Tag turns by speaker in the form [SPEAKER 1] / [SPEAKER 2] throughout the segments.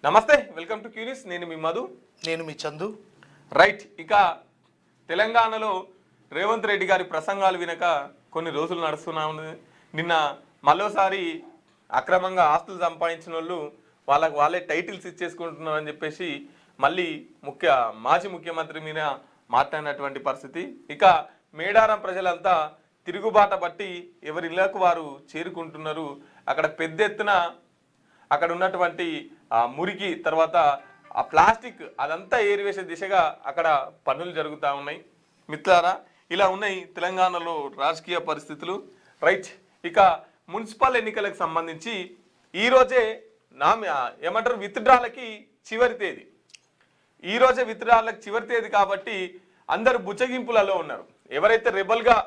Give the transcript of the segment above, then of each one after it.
[SPEAKER 1] నమస్తే, welcome to క్యూనిస్. నేను మీ మధు.
[SPEAKER 2] నేను మీ చందు.
[SPEAKER 1] రైట్, ఇక తెలంగాణలో రేవంత్ రెడ్డి గారి ప్రసంగాలు వినక కొన్ని రోజులు నడుస్తున్నాము. నిన్న మరోసారి అక్రమంగా ఆస్తులు సంపాదించిన వాళ్ళు వాళ్ళే టైటిల్స్ ఇచ్చేసుకుంటున్నారని చెప్పేసి మళ్ళీ మాజీ ముఖ్యమంత్రి మీద మాట్లాడినటువంటి పరిస్థితి. ఇక మేడారం ప్రజలంతా తిరుగుబాట బట్టి ఎవరి ఇళ్లకు వారు చేరుకుంటున్నారు. అక్కడ పెద్ద ఎత్తున అక్కడ ఉన్నటువంటి మురికి, తర్వాత ఆ ప్లాస్టిక్ అదంతా ఏరివేసే దిశగా అక్కడ పనులు జరుగుతూ ఉన్నాయి. మిత్రులారా, ఇలా ఉన్నాయి తెలంగాణలో రాజకీయ పరిస్థితులు. రైట్, ఇక మున్సిపల్ ఎన్నికలకు సంబంధించి ఈరోజే విత్డ్రాలకి చివరి తేదీ. ఈరోజే విత్డ్రాలకు చివరి తేదీ కాబట్టి అందరూ బుచ్చగింపులలో ఉన్నారు. ఎవరైతే రెబల్గా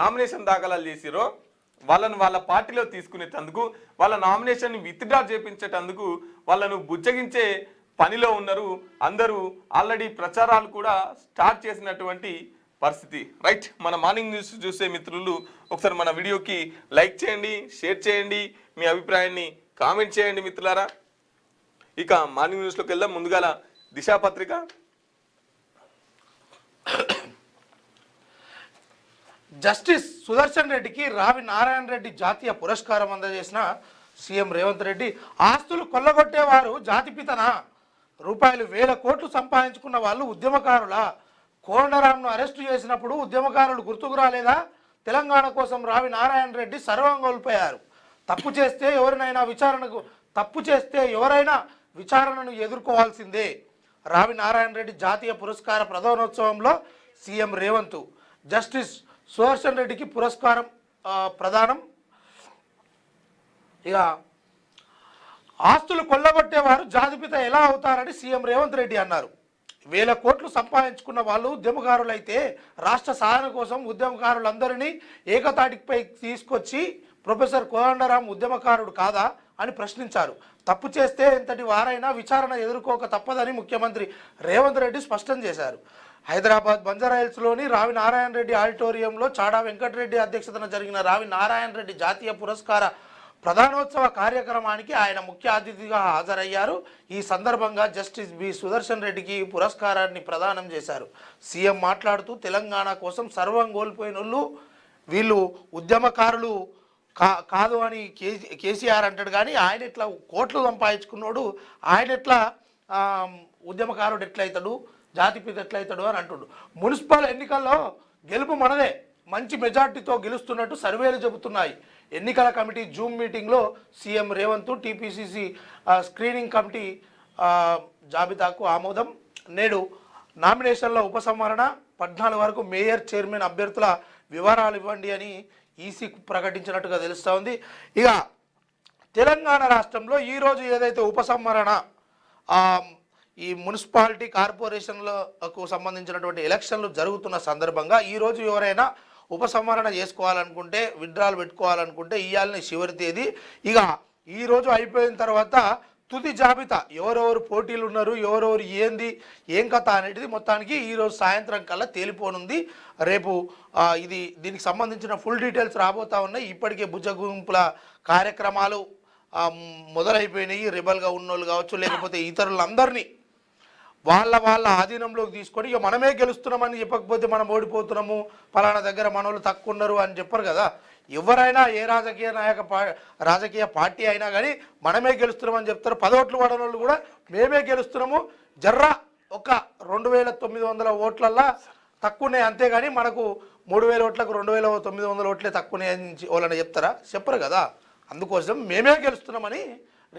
[SPEAKER 1] నామినేషన్ దాఖలాలు చేసిరో వాళ్ళను వాళ్ళ పార్టీలో తీసుకునేటందుకు, వాళ్ళ నామినేషన్ విత్డ్రా చేపించేటందుకు వాళ్ళను బుచ్చగించే పనిలో ఉన్నారు. అందరూ ఆల్రెడీ ప్రచారాలు కూడా స్టార్ట్ చేసినటువంటి పరిస్థితి. రైట్, మన మార్నింగ్ న్యూస్ చూసే మిత్రులు ఒకసారి మన వీడియోకి లైక్ చేయండి, షేర్ చేయండి, మీ అభిప్రాయాన్ని కామెంట్ చేయండి మిత్రులారా. ఇక మార్నింగ్ న్యూస్లోకి వెళ్దాం. ముందుగా దిశాపత్రిక.
[SPEAKER 2] జస్టిస్ సుదర్శన్ రెడ్డికి రావి నారాయణ రెడ్డి జాతీయ పురస్కారం అందజేసిన సీఎం రేవంత్ రెడ్డి, ఆస్తులు కొల్లగొట్టేవారు జాతిపితనా? రూపాయలు 1000 కోట్లు సంపాదించుకున్న వాళ్ళు ఉద్యమకారులా? కోదండరాంను అరెస్టు చేసినప్పుడు ఉద్యమకారులు గుర్తుకు రాలేదా? తెలంగాణ కోసం రావి నారాయణ రెడ్డి సర్వం కోల్పోయారు. తప్పు చేస్తే ఎవరైనా విచారణను ఎదుర్కోవాల్సిందే. రావి నారాయణ రెడ్డి జాతీయ పురస్కార ప్రధానోత్సవంలో సీఎం రేవంత్ జస్టిస్ సుదర్శన్ రెడ్డికి పురస్కారం ప్రదానం. ఇక ఆస్తులు కొల్లగొట్టేవారు జాతిపిత ఎలా అవుతారని సీఎం రేవంత్ రెడ్డి అన్నారు. 1000 కోట్లు సంపాదించుకున్న వాళ్ళు ఉద్యమకారులైతే రాష్ట్ర సాధన కోసం ఉద్యమకారులందరినీ ఏకతాటిపై తీసుకొచ్చి ప్రొఫెసర్ కోదండరాం ఉద్యమకారుడు కాదా అని ప్రశ్నించారు. తప్పు చేస్తే ఎంతటి వారైనా విచారణ ఎదుర్కోక తప్పదని ముఖ్యమంత్రి రేవంత్ రెడ్డి స్పష్టం చేశారు. హైదరాబాద్ బంజారాహిల్స్లోని రావి నారాయణ రెడ్డి ఆడిటోరియంలో చాడా వెంకటరెడ్డి అధ్యక్షతన జరిగిన రావి నారాయణ రెడ్డి జాతీయ పురస్కార ప్రధానోత్సవ కార్యక్రమానికి ఆయన ముఖ్య అతిథిగా హాజరయ్యారు. ఈ సందర్భంగా జస్టిస్ బి సుదర్శన్ రెడ్డికి పురస్కారాన్ని ప్రదానం చేశారు. సీఎం మాట్లాడుతూ తెలంగాణ కోసం సర్వం కోల్పోయిన వాళ్ళు వీళ్ళు ఉద్యమకారులు కాదు అని కేసీఆర్ అంటాడు. కానీ ఆయన ఎట్లా కోట్లు సంపాదించుకున్నాడు, ఆయన ఎట్లా ఉద్యమకారుడు ఎట్లయితాడు, జాతిపిత ఎట్లయితాడు అని అంటుడు. మున్సిపల్ ఎన్నికల్లో గెలుపు మనదే, మంచి మెజార్టీతో గెలుస్తున్నట్టు సర్వేలు చెబుతున్నాయి. ఎన్నికల కమిటీ జూమ్ మీటింగ్లో CM Revanth TPCC screening committee జాబితాకు ఆమోదం. నేడు నామినేషన్ల ఉపసంహరణ. 14 వరకు మేయర్, చైర్మన్ అభ్యర్థుల వివరాలు ఇవ్వండి అని ఈసీ ప్రకటించినట్టుగా తెలుస్తూ ఉంది. ఇక తెలంగాణ రాష్ట్రంలో ఈరోజు ఏదైతే ఉపసంహరణ ఈ మున్సిపాలిటీ కార్పొరేషన్లకు సంబంధించినటువంటి ఎలక్షన్లు జరుగుతున్న సందర్భంగా ఈరోజు ఎవరైనా ఉపసంహరణ చేసుకోవాలనుకుంటే, విత్డ్రాల్ పెట్టుకోవాలనుకుంటే ఇవాళ చివరి తేదీ. ఇక ఈరోజు అయిపోయిన తర్వాత తుది జాబితా ఎవరెవరు పోటీలు ఉన్నారు, ఎవరెవరు ఏం కథ అనేది మొత్తానికి ఈరోజు సాయంత్రం కల్లా తేలిపోనుంది. రేపు దీనికి సంబంధించిన ఫుల్ డీటెయిల్స్ రాబోతూ ఉన్నాయి. ఇప్పటికే భుజగుంపుల కార్యక్రమాలు మొదలైపోయినాయి. రెబల్గా ఉన్నోళ్ళు కావచ్చు, లేకపోతే ఇతరులందరినీ వాళ్ళ ఆధీనంలోకి తీసుకొని ఇక మనమే గెలుస్తున్నామని చెప్పకపోతే మనం ఓడిపోతున్నాము, ఫలానా దగ్గర మనోళ్ళు తక్కువ ఉన్నారు అని చెప్పరు కదా. ఎవరైనా ఏ రాజకీయ పార్టీ అయినా కానీ మనమే గెలుస్తున్నామని చెప్తారు. 10 ఓట్లు పడిన వాళ్ళు కూడా మేమే గెలుస్తున్నాము, జర్రా ఒక 2900 ఓట్లల్లా తక్కువనే, అంతేగాని మనకు 3000 ఓట్లకు 2900 ఓట్లే తక్కువనే అని వాళ్ళని చెప్పరు కదా. అందుకోసం మేమే గెలుస్తున్నామని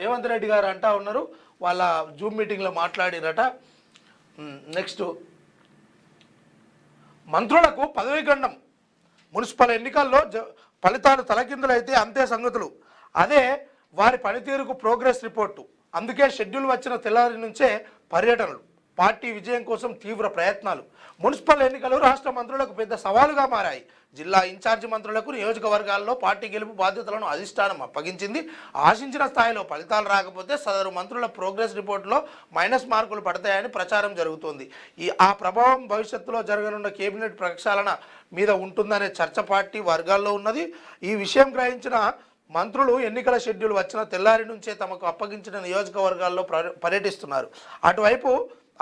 [SPEAKER 2] రేవంత్ రెడ్డి గారు అంటా ఉన్నారు. వాళ్ళ జూమ్ మీటింగ్లో మాట్లాడిరట. నెక్స్ట్, మంత్రులకు పదవీ గండం. మున్సిపల్ ఎన్నికల్లో ఫలితాలు తలకిందులైతే అంతే సంగతులు. అదే వారి పనితీరుకు ప్రోగ్రెస్ రిపోర్టు. అందుకే షెడ్యూల్ వచ్చిన తెల్లారి నుంచే పర్యటనలు, పార్టీ విజయం కోసం తీవ్ర ప్రయత్నాలు. మున్సిపల్ ఎన్నికలు రాష్ట్ర మంత్రులకు పెద్ద సవాలుగా మారాయి. జిల్లా ఇన్ఛార్జి మంత్రులకు నియోజకవర్గాల్లో పార్టీ గెలుపు బాధ్యతలను అధిష్టానం అప్పగించింది. ఆశించిన స్థాయిలో ఫలితాలు రాకపోతే సదరు మంత్రుల ప్రోగ్రెస్ రిపోర్టులో మైనస్ మార్కులు పడతాయని ప్రచారం జరుగుతోంది. ఆ ప్రభావం భవిష్యత్తులో జరగనున్న కేబినెట్ ప్రక్షాళన మీద ఉంటుందనే చర్చ పార్టీ వర్గాల్లో ఉన్నది. ఈ విషయం గ్రహించిన మంత్రులు ఎన్నికల షెడ్యూల్ వచ్చిన తెల్లారి నుంచే తమకు అప్పగించిన నియోజకవర్గాల్లో పర్యటిస్తున్నారు.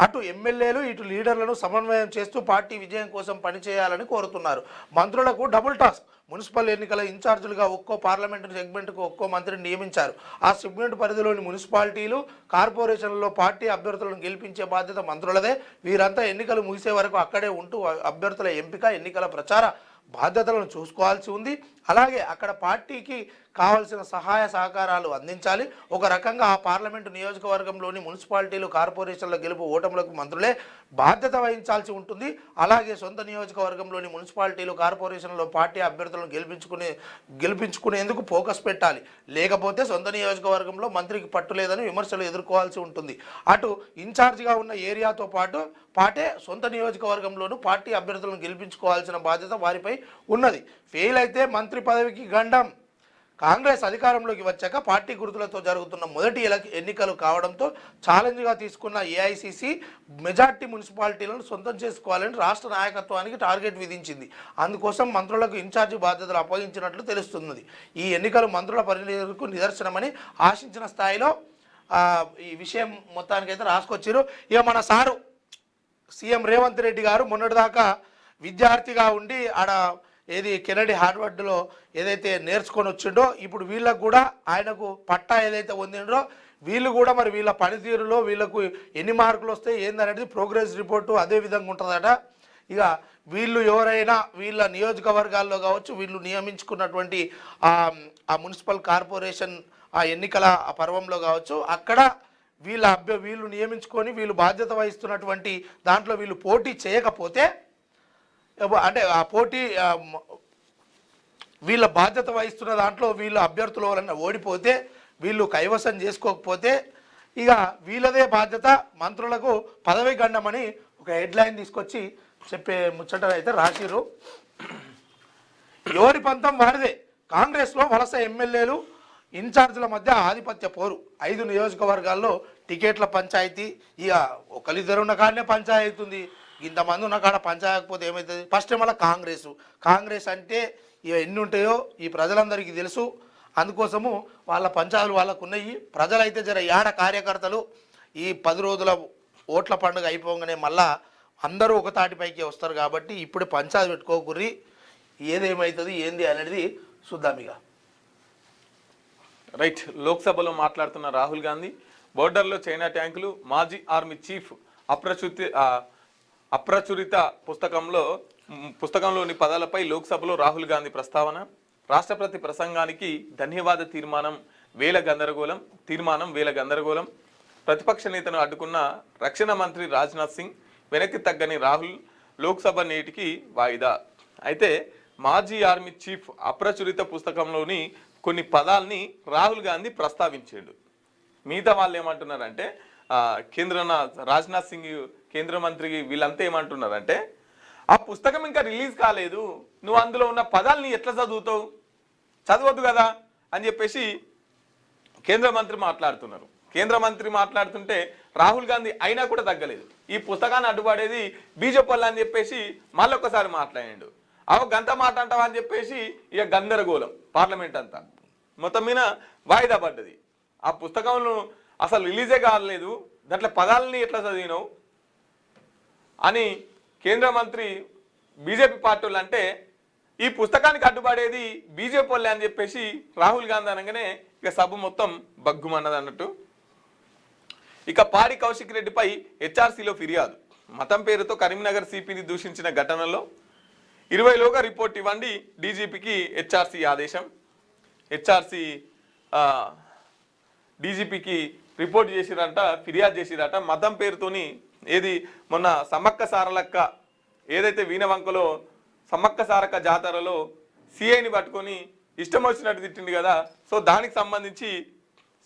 [SPEAKER 2] అటు ఎమ్మెల్యేలు ఇటు లీడర్లను సమన్వయం చేస్తూ పార్టీ విజయం కోసం పనిచేయాలని కోరుతున్నారు. మంత్రులకు డబుల్ టాస్క్. మున్సిపల్ ఎన్నికల ఇన్ఛార్జీలుగా ఒక్కో పార్లమెంటు సెగ్మెంట్కు ఒక్కో మంత్రిని నియమించారు. ఆ సెగ్మెంట్ పరిధిలోని మున్సిపాలిటీలు, కార్పొరేషన్లలో పార్టీ అభ్యర్థులను గెలిపించే బాధ్యత మంత్రులదే. వీరంతా ఎన్నికలు ముగిసే వరకు అక్కడే ఉంటూ అభ్యర్థుల ఎంపిక, ఎన్నికల ప్రచార బాధ్యతలను చూసుకోవాల్సి ఉంది. అలాగే అక్కడ పార్టీకి కావాల్సిన సహాయ సహకారాలు అందించాలి. ఒక రకంగా ఆ పార్లమెంటు నియోజకవర్గంలోని మున్సిపాలిటీలు, కార్పొరేషన్ల గెలుపు ఓటములకు మంత్రులే బాధ్యత వహించాల్సి ఉంటుంది. అలాగే సొంత నియోజకవర్గంలోని మున్సిపాలిటీలు, కార్పొరేషన్లో పార్టీ అభ్యర్థులను గెలిపించుకునేందుకు ఫోకస్ పెట్టాలి. లేకపోతే సొంత నియోజకవర్గంలో మంత్రికి పట్టులేదని విమర్శలు ఎదుర్కోవాల్సి ఉంటుంది. అటు ఇన్ఛార్జిగా ఉన్న ఏరియాతో పాటే సొంత నియోజకవర్గంలోనూ పార్టీ అభ్యర్థులను గెలిపించుకోవాల్సిన బాధ్యత వారిపై ఉన్నది. ఫెయిల్ అయితే మంత్రి పదవికి గండం. కాంగ్రెస్ అధికారంలోకి వచ్చాక పార్టీ గుర్తులతో జరుగుతున్న మొదటి ఎన్నికలు కావడంతో ఛాలెంజ్గా తీసుకున్న ఏఐసిసి మెజార్టీ మున్సిపాలిటీలను సొంతం చేసుకోవాలని రాష్ట్ర నాయకత్వానికి టార్గెట్ విధించింది. అందుకోసం మంత్రులకు ఇన్ఛార్జి బాధ్యతలు అప్పగించినట్లు తెలుస్తున్నది. ఈ ఎన్నికలు మంత్రుల పనితీరుకు నిదర్శనమని ఆశించిన స్థాయిలో ఈ విషయం మొత్తానికైతే రాసుకొచ్చారు. ఇక మన సారు సీఎం రేవంత్ రెడ్డి గారు మొన్నటిదాకా విద్యార్థిగా ఉండి ఆడ కెనడీ హార్వర్డ్లో ఏదైతే నేర్చుకొని వచ్చిండో, ఇప్పుడు వీళ్ళకు కూడా ఆయనకు పట్టా ఏదైతే పొందిండో వీళ్ళు కూడా మరి వీళ్ళ పనితీరులో వీళ్ళకు ఎన్ని మార్కులు వస్తాయి ఏందనేది ప్రోగ్రెస్ రిపోర్టు అదే విధంగా ఉంటుందట. ఇక వీళ్ళు ఎవరైనా వీళ్ళ నియోజకవర్గాల్లో కావచ్చు, వీళ్ళు నియమించుకున్నటువంటి ఆ మున్సిపల్ కార్పొరేషన్ ఆ ఎన్నికల పర్వంలో కావచ్చు, అక్కడ వీళ్ళు నియమించుకొని వీళ్ళు బాధ్యత వహిస్తున్నటువంటి దాంట్లో వీళ్ళు పోటీ చేయకపోతే, అంటే ఆ పోటీ వీళ్ళ బాధ్యత వహిస్తున్న దాంట్లో వీళ్ళ అభ్యర్థుల వలన ఓడిపోతే, వీళ్ళు కైవసం చేసుకోకపోతే ఇక వీళ్ళదే బాధ్యత, మంత్రులకు పదవి గండమని ఒక హెడ్లైన్ తీసుకొచ్చి చెప్పే ముచ్చట అయితే రాసిరు. ఎవరి పంతం వారిదే. కాంగ్రెస్లో వలస ఎమ్మెల్యేలు ఇన్ఛార్జీల మధ్య ఆధిపత్య పోరు. 5 నియోజకవర్గాల్లో టికెట్ల పంచాయతీ. ఇక ఒకరిద్దరు ఉన్న కాడనే పంచాయతీ ఉంది, ఇంతమంది ఉన్న కాడ పంచాయకపోతే ఏమవుతుంది? ఫస్ట్ మళ్ళీ కాంగ్రెస్ అంటే ఇక ఎన్ని ఉంటాయో ఈ ప్రజలందరికీ తెలుసు. అందుకోసము వాళ్ళ పంచాయతీలు వాళ్ళకు ఉన్నాయి. ప్రజలైతే జర ఏడ కార్యకర్తలు ఈ 10 రోజుల ఓట్ల పండుగ అయిపోగానే మళ్ళా అందరూ ఒక తాటిపైకి వస్తారు. కాబట్టి ఇప్పుడు పంచాయతీ పెట్టుకోకుర్రి, ఏదేమవుతుంది ఏంది అనేది చూద్దాం. ఇక
[SPEAKER 1] రైట్. లోక్సభలో మాట్లాడుతున్న రాహుల్ గాంధీ బోర్డర్లో చైనా ట్యాంకులు, మాజీ ఆర్మీ చీఫ్ అప్రచురిత పుస్తకంలోని పదాలపై లోక్సభలో రాహుల్ గాంధీ ప్రస్తావన. రాష్ట్రపతి ప్రసంగానికి ధన్యవాద తీర్మానం వేల గందరగోళం. ప్రతిపక్ష నేతను అడ్డుకున్న రక్షణ మంత్రి రాజ్నాథ్ సింగ్. వెనక్కి తగ్గని రాహుల్, లోక్సభ నేటికి వాయిదా. అయితే మాజీ ఆర్మీ చీఫ్ అప్రచురిత పుస్తకంలోని కొన్ని పదాల్ని రాహుల్ గాంధీ ప్రస్తావించాడు. మిగతా వాళ్ళు ఏమంటున్నారంటే రాజ్నాథ్ సింగ్ కేంద్ర మంత్రి వీళ్ళంతా ఏమంటున్నారంటే, ఆ పుస్తకం ఇంకా రిలీజ్ కాలేదు, నువ్వు అందులో ఉన్న పదాలని ఎట్లా చదవద్దు కదా అని చెప్పేసి కేంద్ర మంత్రి మాట్లాడుతున్నారు. కేంద్ర మంత్రి మాట్లాడుతుంటే రాహుల్ గాంధీ అయినా కూడా తగ్గలేదు. ఈ పుస్తకాన్ని అడ్డుపడేది బీజేపీ వాళ్ళు అని చెప్పేసి మళ్ళొక్కసారి మాట్లాడాడు. గంట మాట అంటావా అని చెప్పేసి ఇక గందరగోళం పార్లమెంట్ అంతా మొత్తం మీద వాయిదా పడ్డది. ఆ పుస్తకంలో అసలు రిలీజే కాలేదు, దాంట్లో పదాలని ఎట్లా చదివినావు అని కేంద్ర మంత్రి బీజేపీ పార్టీలు అంటే, ఈ పుస్తకానికి అడ్డుపడేది బీజేపీ వాళ్ళే అని చెప్పేసి రాహుల్ గాంధీ అనగానే ఇక సభ మొత్తం బగ్గుమన్నది అన్నట్టు. ఇక పాడి కౌశిక్ రెడ్డిపై హెచ్ఆర్సీలో ఫిర్యాదు. మతం పేరుతో కరీంనగర్ సిపిని దూషించిన ఘటనలో 20లోగా రిపోర్ట్ ఇవ్వండి, డీజీపీకి హెచ్ఆర్సీ ఆదేశం. హెచ్ఆర్సీ డీజీపీకి రిపోర్ట్ చేసిరట, ఫిర్యాదు చేసిరట. మతం పేరుతోని మొన్న సమ్మక్క సారలక్క ఏదైతే వీణవంకలో సమ్మక్క సారక్క జాతరలో సిఐని పట్టుకొని ఇష్టం వచ్చినట్టు తిట్టింది కదా, సో దానికి సంబంధించి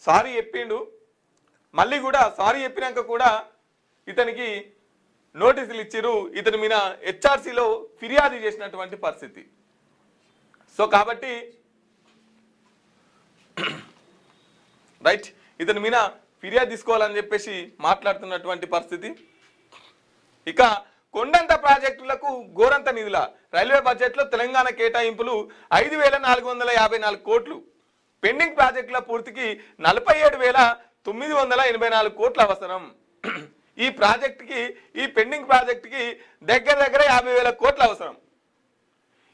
[SPEAKER 1] సారీ చెప్పిండు. మళ్ళీ కూడా సారీ చెప్పినాక కూడా ఇతనికి నోటీసులు ఇచ్చిరు. ఇతని మీద హెచ్ఆర్సీలో ఫిర్యాదు చేసినటువంటి పరిస్థితి. సో కాబట్టి రైట్, ఇతని మీద ఫిర్యాదు తీసుకోవాలని చెప్పేసి మాట్లాడుతున్నటువంటి పరిస్థితి. ఇక కొండంత ప్రాజెక్టులకు గోరంత నిధుల. రైల్వే బడ్జెట్లో తెలంగాణ కేటాయింపులు 5,454 కోట్లు. పెండింగ్ ప్రాజెక్టుల పూర్తికి 47,984 కోట్ల అవసరం. ఈ ప్రాజెక్టుకి, ఈ పెండింగ్ ప్రాజెక్టుకి దగ్గర 50,000 కోట్ల అవసరం.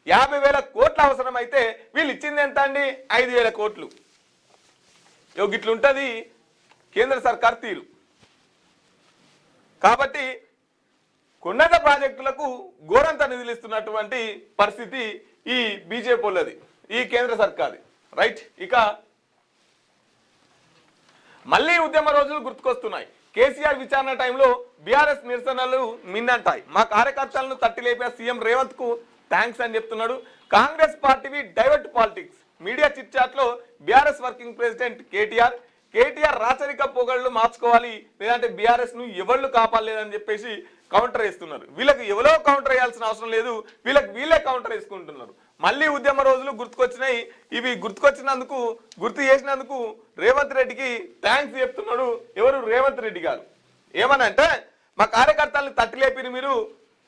[SPEAKER 1] 50,000 కోట్ల అవసరం అయితే వీళ్ళు ఇచ్చింది ఎంత అండి? 5,000 కోట్లు. ఇట్లుంటది కేంద్ర సర్కార్ తీరు. కాబట్టి కొండంత ప్రాజెక్టులకు గోరంత నిధులు ఇస్తున్నటువంటి పరిస్థితి ఈ బీజేపీ వాళ్ళది, ఈ కేంద్ర సర్కార్. రైట్. ఇక మళ్ళీ ఉద్యమ రోజులు గుర్తుకొస్తున్నాయి. కేసీఆర్ విచారణ టైంలో బీఆర్ఎస్ నిరసనలు మిన్నంటాయి. మా కార్యకర్తలను తట్టి లేపే సీఎం రేవంత్ కు థ్యాంక్స్ అని చెప్తున్నాడు. కాంగ్రెస్ పార్టీవి divert politics. Media chit chat లో బీఆర్ఎస్ వర్కింగ్ ప్రెసిడెంట్ కేటీఆర్ రాచరిక పొగళ్ళు మార్చుకోవాలి, లేదంటే బీఆర్ఎస్ ను ఎవళ్ళు కాపాడలేదని చెప్పేసి కౌంటర్ వేస్తున్నారు. వీళ్ళకి ఎవరో కౌంటర్ వేయాల్సిన అవసరం లేదు, వీళ్ళే కౌంటర్ వేసుకుంటున్నారు. మళ్ళీ ఉద్యమ రోజులు గుర్తుకొచ్చినాయి. ఇవి గుర్తుకొచ్చినందుకు, గుర్తు చేసినందుకు రేవంత్ రెడ్డికి థ్యాంక్స్ చెప్తున్నాడు. ఎవరు? రేవంత్ రెడ్డి గారు. ఏమనంటే, మా కార్యకర్తలను తట్టిలేపిన మీరు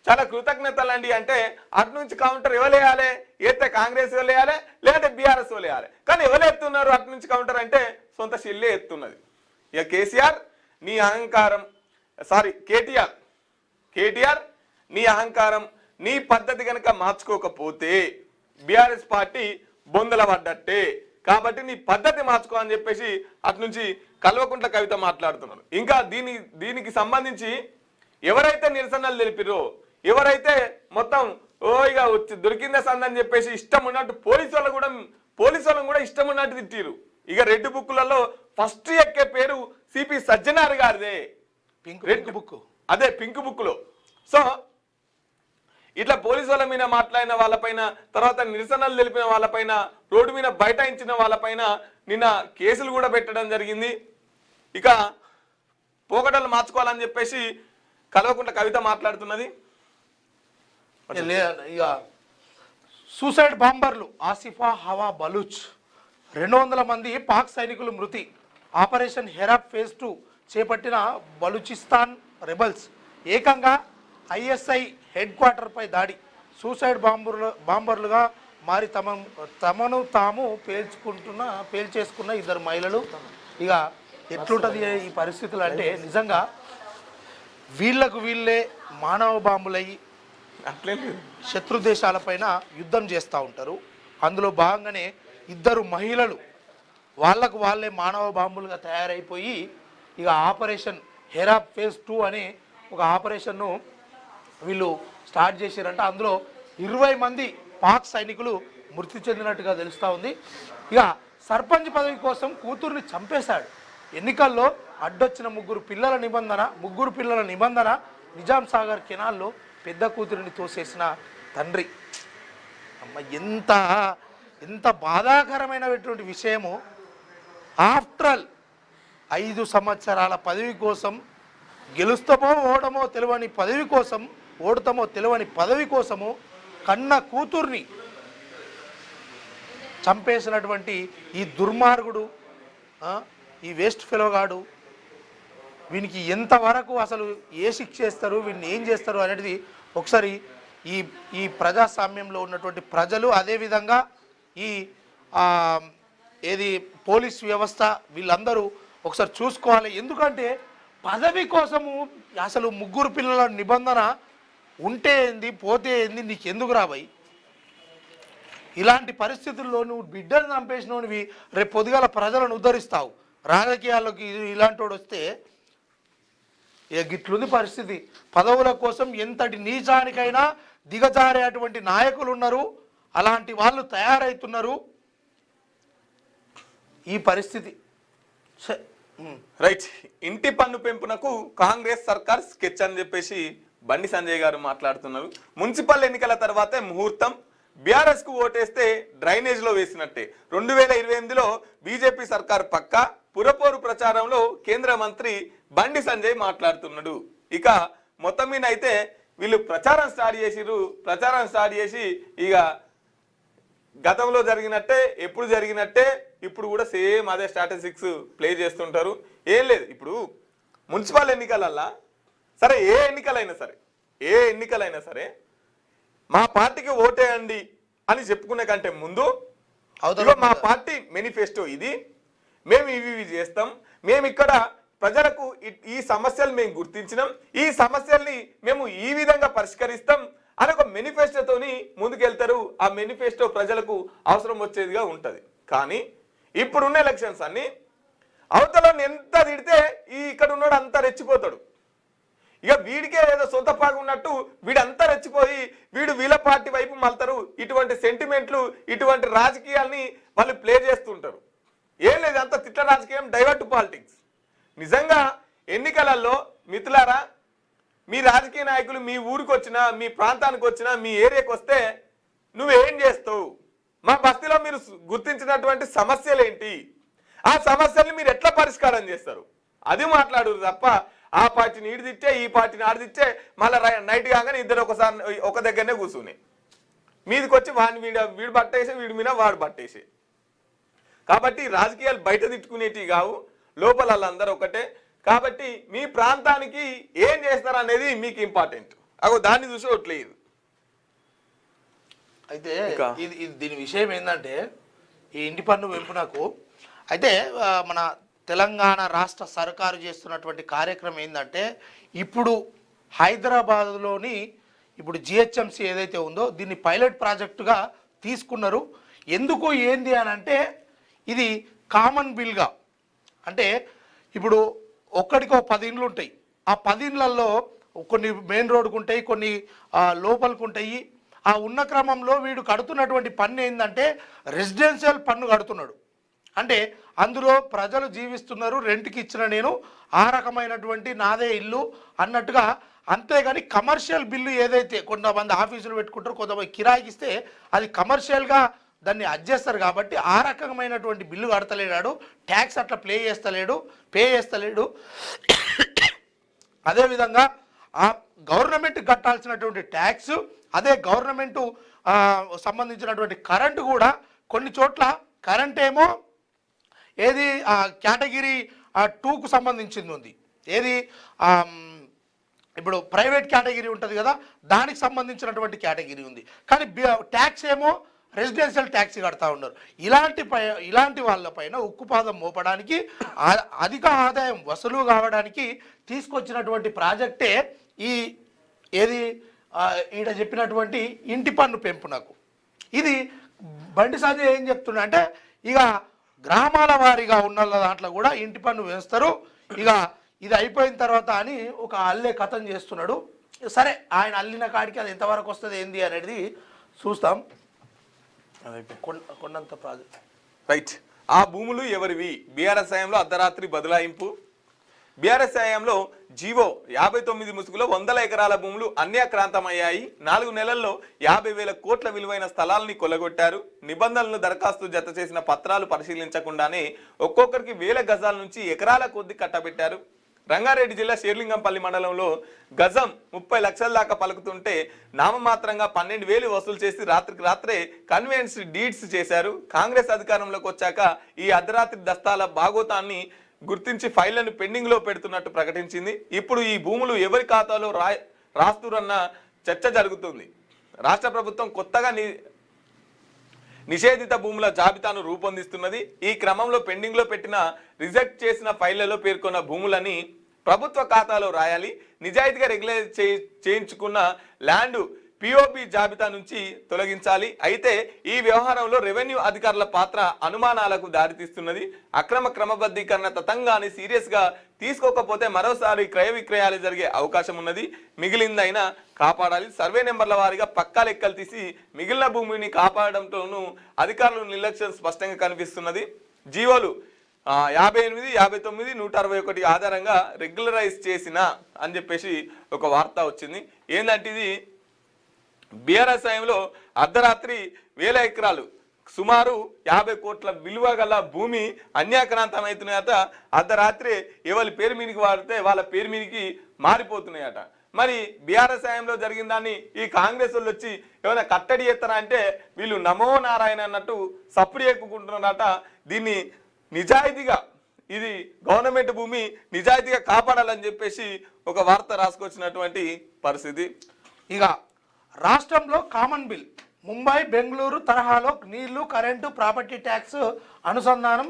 [SPEAKER 1] చాలా కృతజ్ఞతలు అండి అంటే, అటు నుంచి కౌంటర్ ఎవరేయాలి? అయితే కాంగ్రెస్ వాళ్ళు వేయాలి, లేదంటే బీఆర్ఎస్ వాళ్ళు వేయాలి. కానీ ఎవరు ఎత్తున్నారు అటు నుంచి కౌంటర్ అంటే? సొంత చెల్లె ఎత్తున్నది. ఇక కేసీఆర్ నీ అహంకారం, సారీ కేటీఆర్ నీ అహంకారం, నీ పద్ధతి కనుక మార్చుకోకపోతే బీఆర్ఎస్ పార్టీ బొందల పడ్డట్టే. కాబట్టి నీ పద్ధతి మార్చుకో అని చెప్పేసి అటు నుంచి కల్వకుంట్ల కవిత మాట్లాడుతున్నారు. ఇంకా దీనికి సంబంధించి ఎవరైతే నిరసనలు తెలిపిరో, ఎవరైతే మొత్తం ఇక వచ్చి దొరికిందే సందని చెప్పేసి ఇష్టం ఉన్నట్టు పోలీసు వాళ్ళని కూడా ఇష్టం ఉన్నట్టు తిట్టిరు. ఇక రెడ్ బుక్లలో ఫస్ట్ ఎక్కే పేరు సిపి సజ్జనార్ గారిదే, రెడ్ బుక్. అదే పింక్ బుక్ లో. సో ఇట్లా పోలీసు వాళ్ళ మీద మాట్లాడిన వాళ్ళపైన, తర్వాత నిరసనలు తెలిపిన వాళ్ళపైన, రోడ్డు మీద బైఠాయించిన వాళ్ళపైన నిన్న కేసులు కూడా పెట్టడం జరిగింది. ఇక పోకటలు మార్చుకోవాలని చెప్పేసి కల్వకుంట్ల కవిత మాట్లాడుతున్నది.
[SPEAKER 2] ఇక సూసైడ్ బాంబర్లు ఆసిఫా, హవా, బలూచ్ 200 మంది పాక్ సైనికులు మృతి. ఆపరేషన్ హెరాప్ ఫేజ్ 2 చేపట్టిన బలూచిస్తాన్ రెబల్స్ ఏకంగా ఐఎస్ఐ హెడ్ క్వార్టర్పై దాడి. సూసైడ్ బాంబర్లుగా మారి తమను తాము పేల్చేసుకున్న 2 మహిళలు. ఇక ఎట్లుంటుంది ఈ పరిస్థితులు అంటే, నిజంగా వీళ్ళకు వీళ్ళే మానవ బాంబులయ్యి శత్రు దేశాలపైన యుద్ధం చేస్తూ ఉంటారు. అందులో భాగంగానే 2 మహిళలు వాళ్ళకు వాళ్ళే మానవ బాంబులుగా తయారైపోయి ఇక ఆపరేషన్ హెరాప్ ఫేజ్ 2 అనే ఒక ఆపరేషన్ను వీళ్ళు స్టార్ట్ చేశారంట. అందులో 20 మంది పాక్ సైనికులు మృతి చెందినట్టుగా తెలుస్తూ ఉంది. ఇక సర్పంచ్ పదవి కోసం కూతుర్ని చంపేశాడు. ఎన్నికల్లో అడ్డొచ్చిన ముగ్గురు పిల్లల నిబంధన నిజాం సాగర్ కెనాల్లో పెద్ద కూతురిని తోసేసిన తండ్రి. అమ్మ, ఎంత బాధాకరమైనటువంటి విషయము. ఆఫ్టర్ ఆల్ 5 సంవత్సరాల పదవి కోసం, గెలుస్తామో ఓడమో తెలియని పదవి కోసం, ఓడుతామో తెలియని పదవి కోసము కన్న కూతుర్ని చంపేసినటువంటి ఈ దుర్మార్గుడు, ఈ వేస్ట్ ఫెలోగాడు, వీనికి ఎంతవరకు అసలు ఏ శిక్ష చేస్తారు, వీడిని ఏం చేస్తారు అనేది ఒకసారి ఈ ప్రజాస్వామ్యంలో ఉన్నటువంటి ప్రజలు, అదేవిధంగా ఏది పోలీస్ వ్యవస్థ, వీళ్ళందరూ ఒకసారి చూసుకోవాలి. ఎందుకంటే పదవి కోసము అసలు 3 పిల్లల నిబంధన ఉంటే ఏంది, పోతే ఏంది, నీకు ఎందుకు రాబాయి? ఇలాంటి పరిస్థితుల్లో నువ్వు బిడ్డను చంపేసినవి రేపు పొద్దుగాల ప్రజలను ఉద్ధరిస్తావు. రాజకీయాల్లోకి ఇలాంటి వాడు వస్తే గిట్లుంది పరిస్థితి. పదవుల కోసం ఎంతటి నీచానికైనా దిగజారేటువంటి నాయకులు ఉన్నారు, అలాంటి వాళ్ళు తయారవుతున్నారు. ఈ పరిస్థితి
[SPEAKER 1] రైట్. ఇంటి పన్ను పెంపునకు కాంగ్రెస్ సర్కార్ స్కెచ్ అని చెప్పేసి బండి సంజయ్ గారు మాట్లాడుతున్నారు. మున్సిపల్ ఎన్నికల తర్వాతే ముహూర్తం, బీఆర్ఎస్ కు ఓటేస్తే డ్రైనేజ్ లో వేసినట్టే. 2028లో బీజేపీ సర్కార్ పక్కా. పురపోరు ప్రచారంలో కేంద్ర మంత్రి బండి సంజయ్ మాట్లాడుతున్నాడు. ఇక మొత్తం మీద అయితే వీళ్ళు ప్రచారం స్టార్ట్ చేసి ఇక గతంలో జరిగినట్టే, ఎప్పుడు జరిగినట్టే ఇప్పుడు కూడా సేమ్ అదే స్ట్రాటజిక్స్ ప్లే చేస్తుంటారు. ఏం లేదు, ఇప్పుడు మున్సిపల్ ఎన్నికలల్లా సరే, ఏ ఎన్నికలైనా సరే మా పార్టీకి ఓటేయండి అని చెప్పుకునే కంటే ముందు
[SPEAKER 2] అవతల
[SPEAKER 1] మా పార్టీ మేనిఫెస్టో ఇది, మేము ఇవి చేస్తాం, మేము ఇక్కడ ప్రజలకు ఈ సమస్యలు మేము గుర్తించినాం, ఈ సమస్యల్ని మేము ఈ విధంగా పరిష్కరిస్తాం అని ఒక మేనిఫెస్టోతోని ముందుకెళ్తారు. ఆ మేనిఫెస్టో ప్రజలకు అవసరం వచ్చేదిగా ఉంటుంది. కానీ ఇప్పుడున్న ఎలక్షన్స్ అన్ని అవతల ఎంత తిడితే ఇక్కడ ఉన్నాడు అంతా రెచ్చిపోతాడు. ఇక వీడికే ఏదో సొంత పాగు ఉన్నట్టు వీడంతా రెచ్చిపోయి వీడు వీళ్ళ పార్టీ వైపు మళ్తారు. ఇటువంటి సెంటిమెంట్లు, ఇటువంటి రాజకీయాల్ని వాళ్ళు ప్లే చేస్తుంటారు. ఏం లేదు, అంత తిట్ల రాజకీయం, డైవర్ట్ పాలిటిక్స్. నిజంగా ఎన్నికలలో మిత్రులారా, మీ రాజకీయ నాయకులు మీ ఊరికి వచ్చినా, మీ ప్రాంతానికి వచ్చినా, మీ ఏరియాకి వస్తే నువ్వేం చేస్తావు, మా బస్తీలో మీరు గుర్తించినటువంటి సమస్యలు ఏంటి, ఆ సమస్యల్ని మీరు ఎట్లా పరిష్కారం చేస్తారు, అది మాట్లాడు తప్ప ఆ పార్టీని ఈడు తిట్టే ఈ పార్టీని ఆడు తిట్టే మళ్ళీ నైట్ కాగానే ఇద్దరు ఒక దగ్గరనే కూర్చుని మీదికి వచ్చి వాడిని వీడు పట్టేసి వీడి మీద వాడు పట్టేసి. కాబట్టి రాజకీయాలు బయట తిట్టుకునేటివి కావు, లోపల వాళ్ళందరూ ఒకటే. కాబట్టి మీ ప్రాంతానికి ఏం చేస్తారు అనేది మీకు ఇంపార్టెంట్. అగో దాన్ని చూసి ఓట్లేదు.
[SPEAKER 2] అయితే దీని విషయం ఏంటంటే, ఈ ఇంటి పన్ను పెంపునకు అయితే మన తెలంగాణ రాష్ట్ర సర్కారు చేస్తున్నటువంటి కార్యక్రమం ఏంటంటే, ఇప్పుడు హైదరాబాద్లోని ఇప్పుడు జిహెచ్ఎంసీ ఏదైతే ఉందో దీన్ని పైలట్ ప్రాజెక్టుగా తీసుకున్నారు. ఎందుకు ఏంది అని అంటే, ఇది కామన్ బిల్గా, అంటే ఇప్పుడు ఒక్కడికో 10 ఇండ్లు ఉంటాయి. ఆ 10 ఇండ్లలో కొన్ని మెయిన్ రోడ్డుకు ఉంటాయి, కొన్ని లోపలికి ఉంటాయి. ఆ ఉన్న క్రమంలో వీడు కడుతున్నటువంటి పన్ను ఏంటంటే రెసిడెన్షియల్ పన్ను కడుతున్నాడు. అంటే అందులో ప్రజలు జీవిస్తున్నారు, రెంట్కి ఇచ్చిన నేను, ఆ రకమైనటువంటి నాదే ఇల్లు అన్నట్టుగా. అంతేగాని కమర్షియల్ బిల్లు ఏదైతే కొంతమంది ఆఫీసులు పెట్టుకుంటారు, కొంతమంది కిరాయికి ఇస్తే అది కమర్షియల్గా దాన్ని అడ్జేస్తారు. కాబట్టి ఆ రకమైనటువంటి బిల్లు కడతలేడు, ట్యాక్స్ అట్లా పే చేస్తలేడు. అదేవిధంగా ఆ గవర్నమెంట్ కట్టాల్సినటువంటి ట్యాక్స్, అదే గవర్నమెంటు సంబంధించినటువంటి కరెంటు కూడా కొన్ని చోట్ల కరెంట్ ఏమో ఏది కేటగిరీ 2కు సంబంధించింది ఉంది, ఏది ఇప్పుడు ప్రైవేట్ కేటగిరీ ఉంటుంది కదా, దానికి సంబంధించినటువంటి కేటగిరీ ఉంది. కానీ ట్యాక్స్ ఏమో రెసిడెన్షియల్ ట్యాక్స్ కడతా ఉన్నారు. ఇలాంటి వాళ్ళపైన ఉక్కుపాదం మోపడానికి, అధిక ఆదాయం వసూలు కావడానికి తీసుకొచ్చినటువంటి ప్రాజెక్టే ఏది ఈడ చెప్పినటువంటి ఇంటి పన్ను పెంపునకు. ఇది బండి సంజయ్ ఏం చెప్తున్నా అంటే, ఇక గ్రామాల వారీగా ఉన్న దాంట్లో కూడా ఇంటి పన్ను వేస్తారు, ఇక ఇది అయిపోయిన తర్వాత అని ఒక అల్లే కథం చేస్తున్నాడు. సరే, ఆయన అల్లిన కాడికి అది ఎంతవరకు వస్తుంది ఏంది అనేది చూస్తాం. కొండంత ప్రాజెక్ట్
[SPEAKER 1] రైట్. ఆ భూములు ఎవరివి? బీఆర్ఎస్ హయాంలో అర్ధరాత్రి బదలాయింపు. బీఆర్ఎస్ హయాంలో జీవో 59 ముసుగులో 100 ఎకరాల భూములు అన్యాక్రాంతమయ్యాయి. 4 నెలల్లో 50,000 కోట్ల విలువైన స్థలాలని కొల్లగొట్టారు. నిబంధనలను దరఖాస్తు జత చేసిన పత్రాలు పరిశీలించకుండానే ఒక్కొక్కరికి 1000 గజాల నుంచి ఎకరాల కొద్ది కట్టబెట్టారు. రంగారెడ్డి జిల్లా షేర్లింగంపల్లి మండలంలో గజం 30 లక్షల దాకా పలుకుతుంటే నామమాత్రంగా 12,000 వసూలు చేసి రాత్రికి రాత్రే కన్వెన్స్ డీడ్స్ చేశారు. కాంగ్రెస్ అధికారంలోకి వచ్చాక ఈ అర్ధరాత్రి దస్తాల భాగోతాన్ని గుర్తించి ఫైళ్లను పెండింగ్ లో పెడుతున్నట్టు ప్రకటించింది. ఇప్పుడు ఈ భూములు ఎవరి ఖాతాలో రాస్తురన్న చర్చ జరుగుతుంది. రాష్ట్ర ప్రభుత్వం కొత్తగా నిషేధిత భూముల జాబితాను రూపొందిస్తున్నది. ఈ క్రమంలో పెండింగ్ లో పెట్టిన, రిజెక్ట్ చేసిన ఫైళ్లలో పేర్కొన్న భూములని ప్రభుత్వ ఖాతాలో రాయాలి. నిజాయితీగా రెగ్యులైజ్ చేయించుకున్న ల్యాండ్ పిఓపి జాబితా నుంచి తొలగించాలి. అయితే ఈ వ్యవహారంలో రెవెన్యూ అధికారుల పాత్ర అనుమానాలకు దారితీస్తున్నది. అక్రమ క్రమబద్ధీకరణ తతంగాన్ని సీరియస్ గా తీసుకోకపోతే మరోసారి క్రయ విక్రయాలు జరిగే అవకాశం ఉన్నది. మిగిలిందైనా కాపాడాలి. సర్వే నెంబర్ల వారీగా పక్కా లెక్కలు తీసి మిగిలిన భూమిని కాపాడడంతోనూ అధికారుల నిర్లక్ష్యం స్పష్టంగా కనిపిస్తున్నది. జీవోలు 58, 59, 161 ఆధారంగా రెగ్యులరైజ్ చేసిన అని చెప్పేసి ఒక వార్త వచ్చింది. ఏంటంటే ఇది బీఆర్ఎస్ హయాంలో అర్ధరాత్రి 1000 ఎకరాలు, సుమారు 50 కోట్ల విలువ గల భూమి అన్యాక్రాంతమవుతున్నాయట. అర్ధరాత్రి ఎవరి పేరు మీదకి వాడితే వాళ్ళ పేరు మీదకి మారిపోతున్నాయట. మరి బీఆర్ఎస్ హయాంలో జరిగిన దాన్ని ఈ కాంగ్రెస్ వాళ్ళు వచ్చి ఏమైనా కట్టడి చేస్తారా అంటే వీళ్ళు నమో నారాయణ అన్నట్టు సప్పుడు ఎక్కుకుంటున్నారట. దీన్ని నిజాయితీగా, ఇది గవర్నమెంట్ భూమి, నిజాయితీగా కాపాడాలని చెప్పేసి ఒక వార్త రాసుకొచ్చినటువంటి పరిస్థితి.
[SPEAKER 2] ఇక రాష్ట్రంలో కామన్ బిల్ ముంబై బెంగళూరు తరహాలో నీళ్లు కరెంటు ప్రాపర్టీ ట్యాక్స్ అనుసంధానం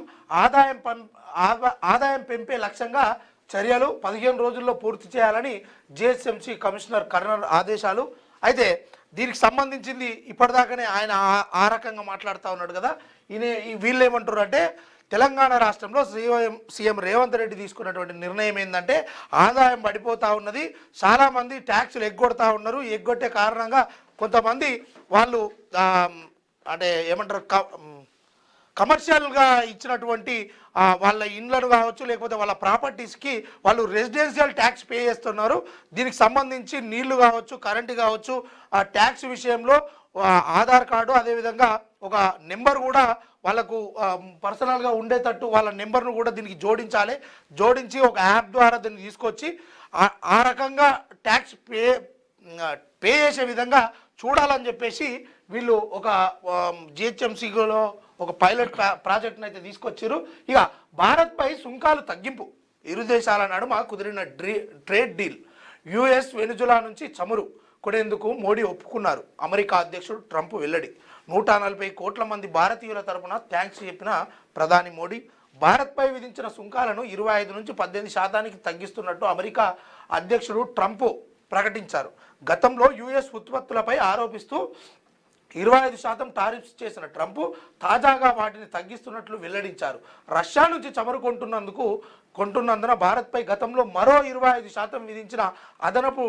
[SPEAKER 2] ఆదాయం పెంపే లక్ష్యంగా చర్యలు 15 రోజుల్లో పూర్తి చేయాలని జిహెచ్ఎంసీ కమిషనర్ కర్నల్ ఆదేశాలు. అయితే దీనికి సంబంధించింది ఇప్పటిదాకానే ఆయన ఆ రకంగా మాట్లాడుతూ ఉన్నాడు కదా. వీళ్ళు ఏమంటారు అంటే తెలంగాణ రాష్ట్రంలో సీఎం రేవంత్ రెడ్డి తీసుకున్నటువంటి నిర్ణయం ఏంటంటే ఆదాయం పడిపోతూ ఉన్నది, చాలామంది ట్యాక్సులు ఎగ్గొడతా ఉన్నారు. ఎగ్గొట్టే కారణంగా కొంతమంది వాళ్ళు అంటే ఏమంటారు కమర్షియల్గా ఇచ్చినటువంటి వాళ్ళ ఇండ్లను కావచ్చు లేకపోతే వాళ్ళ ప్రాపర్టీస్కి వాళ్ళు రెసిడెన్షియల్ ట్యాక్స్ పే చేస్తున్నారు. దీనికి సంబంధించి నీళ్లు కావచ్చు కరెంటు కావచ్చు ఆ ట్యాక్స్ విషయంలో ఆధార్ కార్డు అదేవిధంగా ఒక నెంబర్ కూడా వాళ్ళకు పర్సనల్గా ఉండేటట్టు వాళ్ళ నెంబర్ను కూడా దీనికి జోడించి ఒక యాప్ ద్వారా దీన్ని తీసుకొచ్చి ఆ రకంగా ట్యాక్స్ పే చేసే విధంగా చూడాలని చెప్పేసి వీళ్ళు ఒక జిహెచ్ఎంసీలో ఒక పైలట్ ప్రాజెక్ట్ని అయితే తీసుకొచ్చారు. ఇక భారత్పై సుంకాలు తగ్గింపు ఇరు దేశాల నడుమ కుదిరిన ట్రేడ్ డీల్. యుఎస్ వెనుజులా నుంచి చమురు కొనేందుకు మోడీ ఒప్పుకున్నారు. అమెరికా అధ్యక్షుడు ట్రంప్ వెల్లడి. 140 కోట్ల మంది భారతీయుల తరపున థ్యాంక్స్ చెప్పిన ప్రధాని మోడీ. భారత్పై విధించిన సుంకాలను 25 నుంచి 18% తగ్గిస్తున్నట్టు అమెరికా అధ్యక్షుడు ట్రంప్ ప్రకటించారు. గతంలో యుఎస్ ఉత్పత్తులపై ఆరోపిస్తూ 25% టారిఫ్స్ చేసిన ట్రంప్ తాజాగా వాటిని తగ్గిస్తున్నట్లు వెల్లడించారు. రష్యా నుంచి చమురు కొంటున్నందున భారత్పై గతంలో మరో 25% విధించిన అదనపు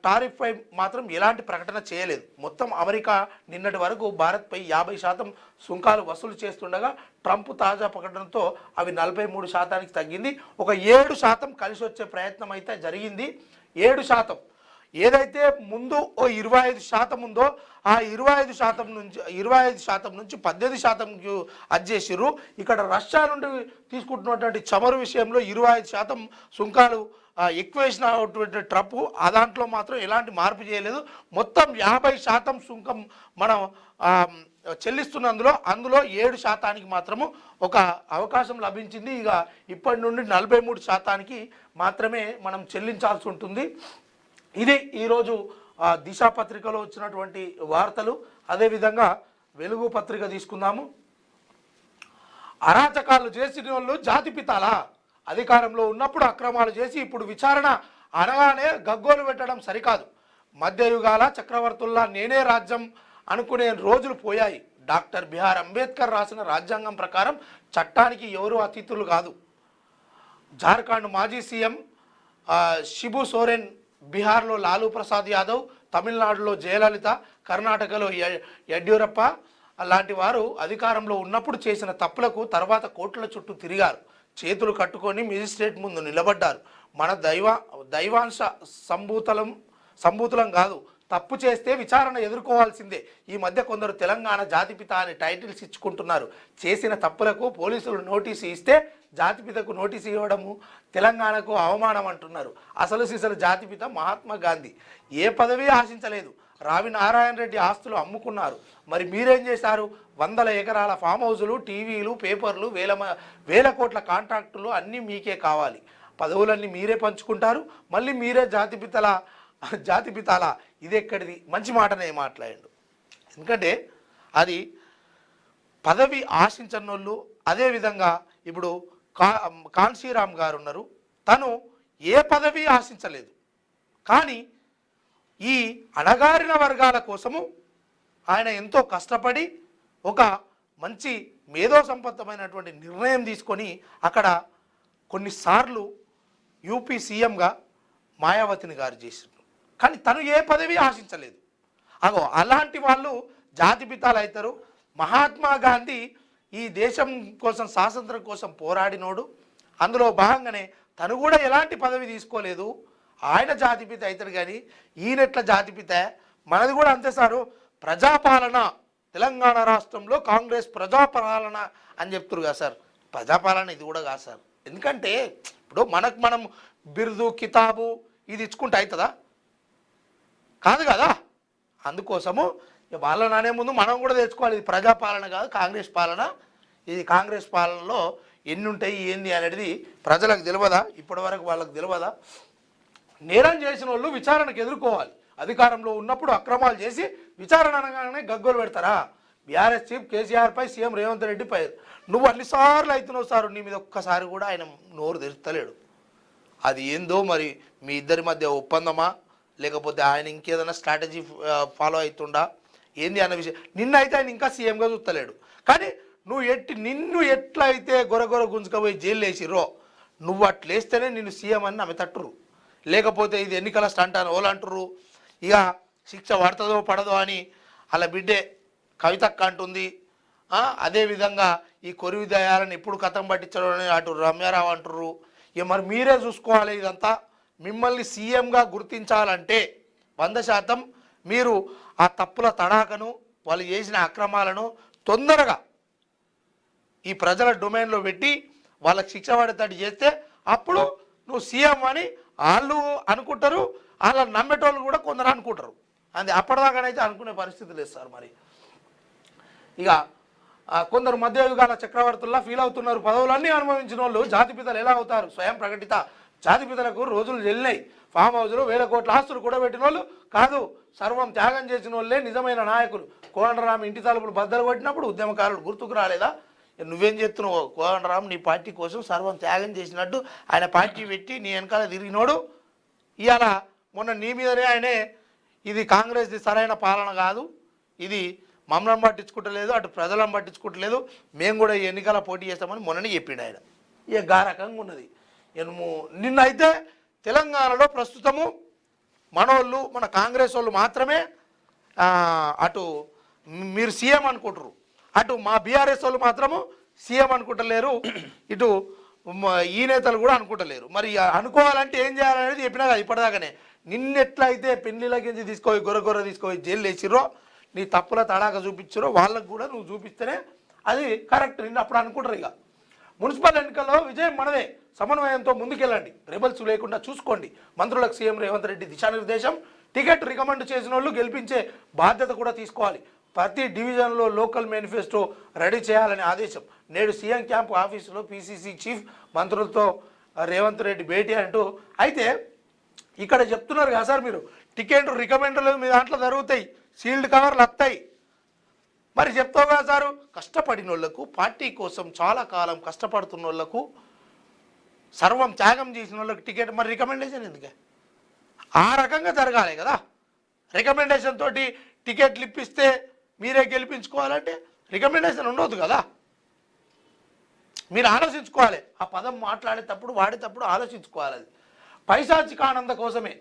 [SPEAKER 2] టారిఫ్పై మాత్రం ఎలాంటి ప్రకటన చేయలేదు. మొత్తం అమెరికా నిన్నటి వరకు భారత్పై 50% సుంకాలు వసూలు చేస్తుండగా ట్రంప్ తాజా ప్రకటనతో అవి 43%కి తగ్గింది. ఒక 7% కలిసి వచ్చే ప్రయత్నం అయితే జరిగింది. 7% ఏదైతే ముందు ఓ 25% ఉందో ఆ 25% నుంచి 18% అది చేసిర్రు. ఇక్కడ రష్యా నుండి తీసుకుంటున్నటువంటి చమురు విషయంలో 25% సుంకాలు ఎక్కువ వేసినటువంటి ట్రంప్ ఆ దాంట్లో మాత్రం ఎలాంటి మార్పు చేయలేదు. మొత్తం 50% సుంకం మనం చెల్లిస్తున్నందులో 7%కి మాత్రము ఒక అవకాశం లభించింది. ఇక ఇప్పటి నుండి 43%కి మాత్రమే మనం చెల్లించాల్సి ఉంటుంది. ఇది ఈరోజు దిశ పత్రికలో వచ్చినటువంటి వార్తలు. అదేవిధంగా వెలుగు పత్రిక తీసుకుందాము. అరాచకాలు చేసిన వాళ్ళు జాతిపితాలా? అధికారంలో ఉన్నప్పుడు అక్రమాలు చేసి ఇప్పుడు విచారణ అనగానే గగ్గోలు పెట్టడం సరికాదు. మధ్యయుగాల చక్రవర్తుల్లా నేనే రాజ్యం అనుకునే రోజులు పోయాయి. డాక్టర్ బిఆర్ అంబేద్కర్ రాసిన రాజ్యాంగం ప్రకారం చట్టానికి ఎవరు అతిథులు కాదు. జార్ఖండ్ మాజీ సీఎం శిబు సోరెన్, బీహార్లో లాలూ ప్రసాద్ యాదవ్, తమిళనాడులో జయలలిత, కర్ణాటకలో యడ్యూరప్ప లాంటి వారు అధికారంలో ఉన్నప్పుడు చేసిన తప్పులకు తర్వాత కోర్టుల చుట్టూ తిరిగారు. చేతులు కట్టుకొని మెజిస్ట్రేట్ ముందు నిలబడ్డారు. మన దైవాంశ సంభూతులం కాదు, తప్పు చేస్తే విచారణ ఎదుర్కోవాల్సిందే. ఈ మధ్య కొందరు తెలంగాణ జాతిపిత అని టైటిల్స్ ఇచ్చుకుంటున్నారు. చేసిన తప్పులకు పోలీసులు నోటీసు ఇస్తే జాతిపితకు నోటీసు ఇవ్వడము తెలంగాణకు అవమానం అంటున్నారు. అసలు సిసలు జాతిపిత మహాత్మా గాంధీ ఏ పదవి ఆశించలేదు. రావి నారాయణ రెడ్డి ఆస్తులు అమ్ముకున్నారు. మరి మీరేం చేశారు? 100 ఎకరాల ఫామ్ హౌజులు, టీవీలు, పేపర్లు, వేల కోట్ల కాంట్రాక్టులు అన్నీ మీకే కావాలి. పదవులన్నీ మీరే పంచుకుంటారు. మళ్ళీ మీరే జాతిపితాలా? ఇది ఎక్కడిది? మంచి మాటనే మాట్లాడండు. ఎందుకంటే అది పదవి ఆశించని వాళ్ళు. అదేవిధంగా ఇప్పుడు కాన్సీరామ్ గారు ఉన్నారు, తను ఏ పదవి ఆశించలేదు. కానీ ఈ అణగారిన వర్గాల కోసము ఆయన ఎంతో కష్టపడి ఒక మంచి మేధో సంపత్తమైనటువంటి నిర్ణయం తీసుకొని అక్కడ కొన్నిసార్లు యూపీ సీఎంగా మాయావతిని గారు చేసిండ్రు. కానీ తను ఏ పదవి ఆశించలేదు. అలాంటి వాళ్ళు జాతిపితాలు అవుతారు. మహాత్మా గాంధీ ఈ దేశం కోసం స్వాతంత్రం కోసం పోరాడినోడు. అందులో భాగంగానే తను కూడా ఎలాంటి పదవి తీసుకోలేదు. ఆయన జాతిపిత అవుతాడు. కానీ ఈయనెట్ల జాతిపిత? మనది కూడా అంతే సారు. ప్రజాపాలన, తెలంగాణ రాష్ట్రంలో కాంగ్రెస్ ప్రజాపాలన అని చెప్తారు కదా సార్. ప్రజాపాలన ఇది కూడా కాదు సార్. ఎందుకంటే ఇప్పుడు మనం బిరుదు కితాబు ఇది ఇచ్చుకుంటే అవుతుందా? కాదు కదా. అందుకోసము వాళ్ళని అనే ముందు మనం కూడా తెచ్చుకోవాలి. ఇది ప్రజాపాలన కాదు, కాంగ్రెస్ పాలన. ఇది కాంగ్రెస్ పాలనలో ఎన్ని ఉంటాయి ఏంది అనేది ప్రజలకు తెలియదా? ఇప్పటి వరకు వాళ్ళకు తెలియదా? నేరం చేసిన వాళ్ళు విచారణకు ఎదుర్కోవాలి. అధికారంలో ఉన్నప్పుడు అక్రమాలు చేసి విచారణ అనగానే గగ్గోలు పెడతారా? బీఆర్ఎస్ చీఫ్ కేసీఆర్పై సీఎం రేవంత్ రెడ్డిపై నువ్వు అన్నిసార్లు అవుతున్నావు సార్, నీ మీద ఒక్కసారి కూడా ఆయన నోరు తెరుస్తలేడు. అది ఏందో మరి మీ ఇద్దరి మధ్య ఒప్పందమా, లేకపోతే ఆయన ఇంకేదైనా స్ట్రాటజీ ఫాలో అవుతుండా ఏంది అన్న విషయం. నిన్నైతే ఆయన ఇంకా సీఎంగా చూస్తలేడు. కానీ నిన్ను ఎట్లా అయితే గొరగొర గుంజుకపోయి జైలు వేసిర్రో నువ్వు అట్లేస్తేనే నిన్ను సీఎం అని నమ్మి తట్టురు. లేకపోతే ఇది ఎన్నికల స్టంట్ అని వాళ్ళు అంటుర్రు. ఇక శిక్ష పడుతుందో పడదో అని అలా బిడ్డే కవితక్క అంటుంది. అదేవిధంగా ఈ కొరివి దయాలను ఎప్పుడు కథం పట్టించడం అని అటు రమ్యారావు అంటుర్రు. ఇక మరి మీరే చూసుకోవాలి ఇదంతా. మిమ్మల్ని సీఎంగా గుర్తించాలంటే 100% మీరు ఆ తప్పుల తడాకను, వాళ్ళు చేసిన అక్రమాలను తొందరగా ఈ ప్రజల డొమైన్లో పెట్టి వాళ్ళకి శిక్ష పడేటట్టు చేస్తే అప్పుడు నువ్వు సీఎం అని వాళ్ళు అనుకుంటారు. వాళ్ళని నమ్మేటోళ్ళు కూడా కొందరు అనుకుంటారు. అది అప్పటిదాకానైతే అనుకునే పరిస్థితి లేదు సార్. మరి ఇక కొందరు మధ్యయుగాల చక్రవర్తుల్లా ఫీల్ అవుతున్నారు. పదవులన్నీ అనుభవించిన వాళ్ళు జాతిపితలు ఎలా అవుతారు? స్వయం ప్రకటిత జాతిపితలకు రోజులు వెళ్ళినాయి. ఫామ్ హౌస్లో 1000 కోట్ల ఆస్తులు కూడబెట్టిన వాళ్ళు కాదు, సర్వం త్యాగం చేసిన వాళ్ళే నిజమైన నాయకులు. కోదండరాం ఇంటి తలుపులు బద్దలు కొట్టినప్పుడు ఉద్యమకారులు గుర్తుకు రాలేదా? నువ్వేం చెప్తున్నావు? కోదండరాం నీ పార్టీ కోసం సర్వం త్యాగం చేసినట్టు ఆయన పార్టీ పెట్టి నీ వెనకాల తిరిగినోడు. ఇవాళ మొన్న నీ మీదనే ఆయనే ఇది కాంగ్రెస్ది సరైన పాలన కాదు, ఇది మమ్మల్ని పట్టించుకుంటలేదు, అటు ప్రజలను పట్టించుకుంటలేదు, మేము కూడా ఈ ఎన్నికల పోటీ చేస్తామని మొన్ననే చెప్పిండు ఆయన. ఇక గారకంగా ఉన్నది. నిన్నైతే తెలంగాణలో ప్రస్తుతము మనోళ్ళు, మన కాంగ్రెస్ వాళ్ళు మాత్రమే అటు మీరు సీఎం అనుకుంటారు, అటు మా బీఆర్ఎస్ వాళ్ళు మాత్రము సీఎం అనుకుంటలేరు, ఇటు ఈ నేతలు కూడా అనుకుంటలేరు. మరి అనుకోవాలంటే ఏం చేయాలనేది చెప్పినా కదా ఇప్పటిదాకానే. నిన్నెట్లయితే పెళ్లిళ్ళకి తీసుకోయి గొర్రె తీసుకోయి జైలు వేసిర్రో, నీ తప్పుల తడాక చూపించారో వాళ్ళకు కూడా నువ్వు చూపిస్తేనే అది కరెక్ట్. నిన్న అప్పుడు అనుకుంటారు. ఇక మున్సిపల్ ఎన్నికల్లో విజయం మనదే, సమన్వయంతో ముందుకెళ్ళండి, రెబల్స్ లేకుండా చూసుకోండి. మంత్రులకు సీఎం రేవంత్ రెడ్డి దిశానిర్దేశం. టికెట్ రికమెండ్ చేసిన వాళ్ళు గెలిపించే బాధ్యత కూడా తీసుకోవాలి. ప్రతి డివిజన్లో లోకల్ మేనిఫెస్టో రెడీ చేయాలని ఆదేశం. నేడు సీఎం క్యాంపు ఆఫీసులో పీసీసీ చీఫ్ మంత్రులతో రేవంత్ రెడ్డి భేటీ అంటూ. అయితే ఇక్కడ చెప్తున్నారు కదా సార్, మీరు టికెట్ రికమెండర్లు మీ దాంట్లో జరుగుతాయి, సీల్డ్ కవర్లు వస్తాయి. మరి చెప్తావు కదా సారు, కష్టపడిన వాళ్ళకు, పార్టీ కోసం చాలా కాలం కష్టపడుతున్న వాళ్ళకు, సర్వం త్యాగం చేసిన వాళ్ళకి టికెట్, మరి రికమెండేషన్ ఎందుకే? ఆ రకంగా జరగాలి కదా. రికమెండేషన్ తోటి టికెట్లు ఇప్పిస్తే మీరే గెలిపించుకోవాలంటే రికమెండేషన్ ఉండవద్దు కదా. మీరు ఆలోచించుకోవాలి. ఆ పదం మాట్లాడేటప్పుడు వాడేటప్పుడు ఆలోచించుకోవాలి. అది పైశాచిక ఆనందం కోసమే,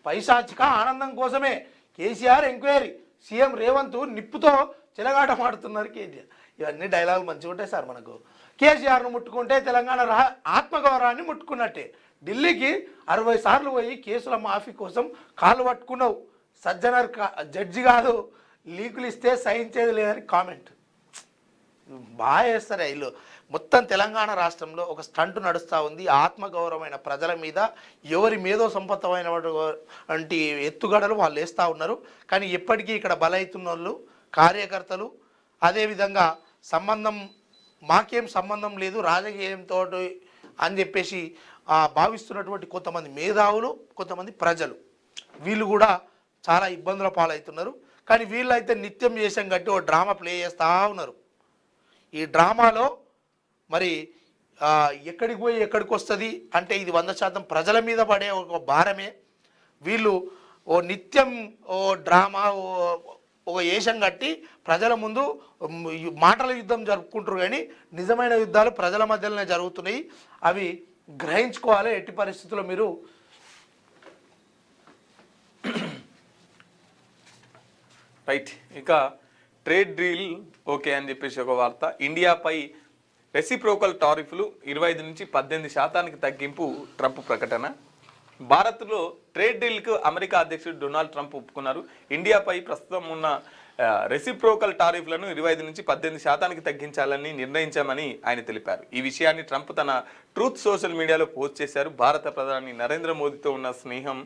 [SPEAKER 2] పైశాచిక ఆనందం కోసమే కేసీఆర్ ఎంక్వైరీ, సీఎం రేవంత్ నిప్పుతో చెలగాట మాడుతున్నారు కేటీఆర్. ఇవన్నీ డైలాగులు మంచిగా ఉంటాయి సార్. మనకు కేసీఆర్ను ముట్టుకుంటే తెలంగాణ ఆత్మగౌరవాన్ని ముట్టుకున్నట్టే. ఢిల్లీకి 60 సార్లు పోయి కేసుల మాఫీ కోసం కాలు పట్టుకున్నావు. సజ్జనర్ జడ్జి కాదు, లీకులు ఇస్తే సహించేది లేదని కామెంట్ బాగా చేస్తారు. వీళ్ళు మొత్తం తెలంగాణ రాష్ట్రంలో ఒక స్టంట్ నడుస్తూ ఉంది. ఆత్మగౌరవమైన ప్రజల మీద ఎవరి మేధో సంపత్తమైనటువంటి ఎత్తుగడలు వాళ్ళు వేస్తూ ఉన్నారు. కానీ ఎప్పటికీ ఇక్కడ బలవుతున్న వాళ్ళు కార్యకర్తలు, అదేవిధంగా మాకేం సంబంధం లేదు రాజకీయంతో అని చెప్పేసి భావిస్తున్నటువంటి కొంతమంది మేధావులు, కొంతమంది ప్రజలు, వీళ్ళు కూడా చాలా ఇబ్బందుల పాలవుతున్నారు. కానీ వీళ్ళైతే నిత్యం చేసాం కట్టి ఓ డ్రామా ప్లే చేస్తూ ఉన్నారు. ఈ డ్రామాలో మరి ఎక్కడికి పోయి ఎక్కడికి వస్తుంది అంటే ఇది 100% ప్రజల మీద పడే ఒక భారమే. వీళ్ళు ఓ నిత్యం ఓ డ్రామా ఒక ఏషం కట్టి ప్రజల ముందు మాటల యుద్ధం జరుపుకుంటారు. కానీ నిజమైన యుద్ధాలు ప్రజల మధ్యలోనే జరుగుతున్నాయి. అవి గ్రహించుకోవాలి ఎట్టి పరిస్థితుల్లో మీరు.
[SPEAKER 1] రైట్. ఇక ట్రేడ్ డీల్ ఓకే అని చెప్పేసి ఒక వార్త. ఇండియాపై రెసిప్రోకల్ టారిఫ్లు 25 నుంచి 18% తగ్గింపు ట్రంప్ ప్రకటన. భారత్లో ట్రేడ్ డీల్కు అమెరికా అధ్యక్షుడు డొనాల్డ్ ట్రంప్ ఒప్పుకున్నారు. ఇండియాపై ప్రస్తుతం ఉన్న రెసిప్రోకల్ టారిఫ్లను 25 నుంచి 18% తగ్గించాలని నిర్ణయించామని ఆయన తెలిపారు. ఈ విషయాన్ని ట్రంప్ తన ట్రూత్ సోషల్ మీడియాలో పోస్ట్ చేశారు. భారత ప్రధాని నరేంద్ర మోదీతో ఉన్న స్నేహం,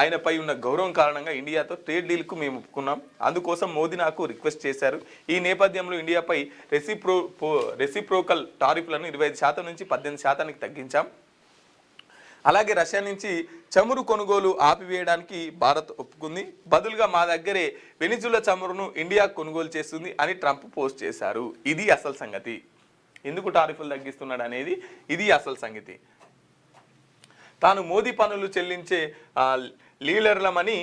[SPEAKER 1] ఆయనపై ఉన్న గౌరవం కారణంగా ఇండియాతో ట్రేడ్ డీల్కు మేము ఒప్పుకున్నాం. అందుకోసం మోదీ నాకు రిక్వెస్ట్ చేశారు. ఈ నేపథ్యంలో ఇండియాపై రెసిప్రోకల్ టారిఫ్లను 25% నుంచి 18% తగ్గించాం. అలాగే రష్యా నుంచి చమురు కొనుగోలు ఆపివేయడానికి భారత్ ఒప్పుకుంది. బదులుగా మా దగ్గరే వెనిజులా చమురును ఇండియా కొనుగోలు చేస్తుంది అని ట్రంప్ పోస్ట్ చేశారు. ఇది అసలు సంగతి. ఎందుకు టారిఫ్లు తగ్గిస్తున్నాడు అనేది ఇది అసలు సంగతి. తాను మోదీ పన్నులు చెల్లించే లీడర్లమని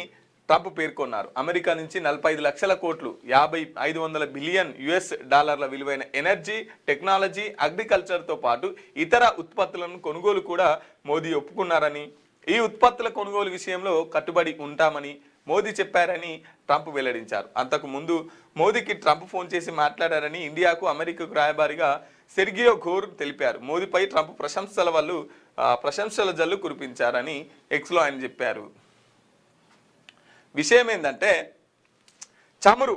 [SPEAKER 1] ట్రంప్ పేర్కొన్నారు. అమెరికా నుంచి 45 లక్షల కోట్లు 500 బిలియన్ US డాలర్ల విలువైన ఎనర్జీ, టెక్నాలజీ, అగ్రికల్చర్తో పాటు ఇతర ఉత్పత్తులను కొనుగోలు కూడా మోదీ ఒప్పుకున్నారని, ఈ ఉత్పత్తుల కొనుగోలు విషయంలో కట్టుబడి ఉంటామని మోదీ చెప్పారని ట్రంప్ వెల్లడించారు. అంతకు ముందు మోదీకి ట్రంప్ ఫోన్ చేసి మాట్లాడారని ఇండియాకు అమెరికాకు రాయబారిగా సెర్గియో ఘోర్ తెలిపారు. మోదీపై ట్రంప్ ప్రశంసల జల్లు కురిపించారని ఎక్స్లో ఆయన చెప్పారు. విషయం ఏంటంటే చమురు,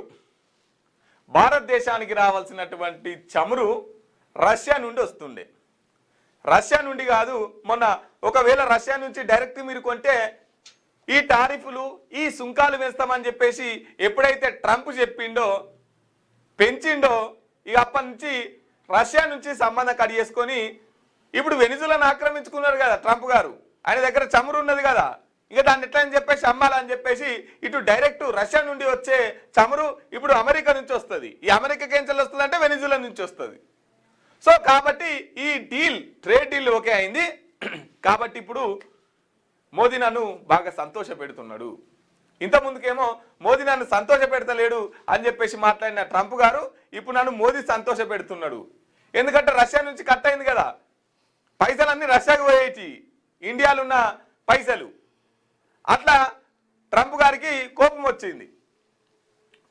[SPEAKER 1] భారతదేశానికి రావాల్సినటువంటి చమురు రష్యా నుండి వస్తుండే. రష్యా నుండి కాదు, మొన్న ఒకవేళ రష్యా నుంచి డైరెక్ట్ మీరు కొంటే ఈ టారిఫ్లు, ఈ సుంకాలు వేస్తామని చెప్పేసి ఎప్పుడైతే ట్రంప్ చెప్పిండో, పెంచిండో, ఇక అప్పటి నుంచి రష్యా నుంచి సంబంధం కట్ చేసుకొని ఇప్పుడు వెనిజులాను ఆక్రమించుకున్నారు కదా ట్రంప్ గారు. ఆయన దగ్గర చమురు ఉన్నది కదా, ఇక దాన్ని ఎట్లా అని చెప్పేసి అమ్మాలని చెప్పేసి ఇటు డైరెక్ట్ రష్యా నుండి వచ్చే చమురు ఇప్పుడు అమెరికా నుంచి వస్తుంది. ఈ అమెరికాకి ఏం వస్తుంది అంటే వెనిజులా నుంచి వస్తుంది. సో కాబట్టి ఈ ట్రేడ్ డీల్ ఓకే అయింది. కాబట్టి ఇప్పుడు మోదీ నన్ను బాగా సంతోష పెడుతున్నాడు. ఇంతకుముందుకేమో మోదీ నన్ను సంతోష పెడతలేడు అని చెప్పేసి మాట్లాడిన ట్రంప్ గారు ఇప్పుడు నన్ను మోదీ సంతోష పెడుతున్నాడు. ఎందుకంటే రష్యా నుంచి కట్ అయింది కదా, పైసలన్నీ రష్యాకు పోయేటి, ఇండియాలో ఉన్న పైసలు. అట్లా ట్రంప్ గారికి కోపం వచ్చింది.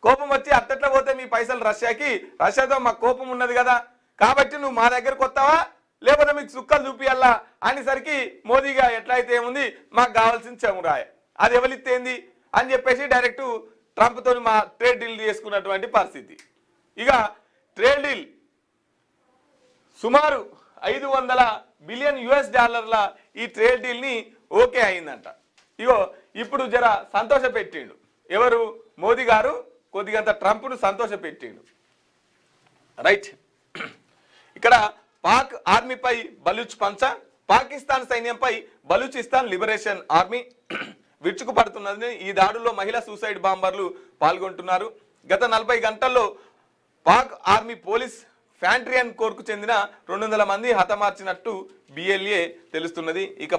[SPEAKER 1] కోపం వచ్చి అట్టట్లా పోతే మీ పైసలు రష్యాకి, రష్యాతో మాకు కోపం ఉన్నది కదా, కాబట్టి నువ్వు మా దగ్గరకు వస్తావా లేకపోతే మీకు సుక్కలు చూపియాలా అనేసరికి మోదీగా ఎట్లయితే ఏముంది, మాకు కావాల్సిన చమురాయ, అది ఎవరిస్తేంది అని చెప్పేసి డైరెక్ట్ ట్రంప్తో మా ట్రేడ్ డీల్ చేసుకున్నటువంటి పరిస్థితి. ఇక ట్రేడ్ డీల్ సుమారు 500 బిలియన్ US డాలర్ల ఈ ట్రేడ్ డీల్ని ఓకే అయిందంట. ఇగో ఇప్పుడు జర సంతోష పెట్టిండు ఎవరు, మోదీ గారు కొద్దిగంత ట్రంప్ను సంతోష పెట్టిండు. రైట్, ఇక్కడ పాక్ ఆర్మీపై బలూచ్ పంచ, పాకిస్తాన్ సైన్యంపై బలూచిస్తాన్ లిబరేషన్ ఆర్మీ విరుచుకుపడుతున్నది. ఈ దాడుల్లో మహిళా సూసైడ్ బాంబర్లు పాల్గొంటున్నారు. గత 40 గంటల్లో పాక్ ఆర్మీ పోలీస్ ఫ్యాంట్రియన్ కోర్కు చెందిన 200 మంది హతమార్చినట్టు BLA తెలుస్తున్నది. ఇక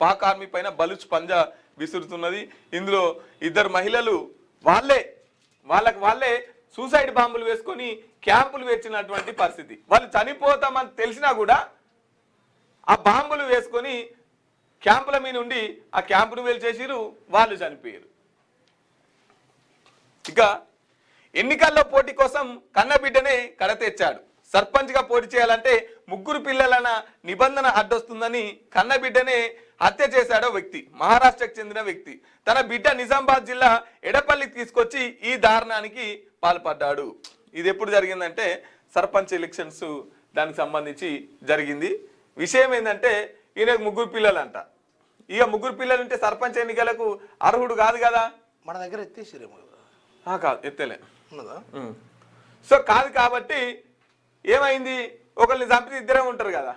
[SPEAKER 1] పాక్ ఆర్మీ పైన బలూచ్ పంజా విసురుతున్నది. ఇందులో 2 మహిళలు వాళ్ళే సూసైడ్ బాంబులు వేసుకొని క్యాంపులు వేసినటువంటి పరిస్థితి. వాళ్ళు చనిపోతామని తెలిసినా కూడా ఆ బాంబులు వేసుకొని క్యాంపుల మీద ఉండి ఆ క్యాంపును వేల్చేసిరు, వాళ్ళు చనిపోయారు. ఇక ఎన్నికల్లో పోటీ కోసం కన్నబిడ్డనే కడతెచ్చాడు. సర్పంచ్గా పోటీ చేయాలంటే 3 పిల్లలన్న నిబంధన అడ్డొస్తుందని కన్నబిడ్డనే హత్య చేశాడో వ్యక్తి, మహారాష్ట్రకు చెందిన వ్యక్తి. తన బిడ్డ నిజామాబాద్ జిల్లా ఎడపల్లికి తీసుకొచ్చి ఈ దారుణానికి పాల్పడ్డాడు. ఇది ఎప్పుడు జరిగిందంటే సర్పంచ్ ఎలక్షన్స్ దానికి సంబంధించి జరిగింది. విషయం ఏంటంటే ఈయనకు 3 పిల్లలంట. ఇక 3 పిల్లలు ఉంటే సర్పంచ్ ఎన్నికలకు అర్హుడు కాదు కదా.
[SPEAKER 2] మన దగ్గర ఎత్తేసిరేమో
[SPEAKER 1] కాదు, ఎత్తలే
[SPEAKER 2] ఉన్నదా.
[SPEAKER 1] సో కాదు కాబట్టి ఏమైంది, ఒకరిని చంపితే 2 ఉంటారు కదా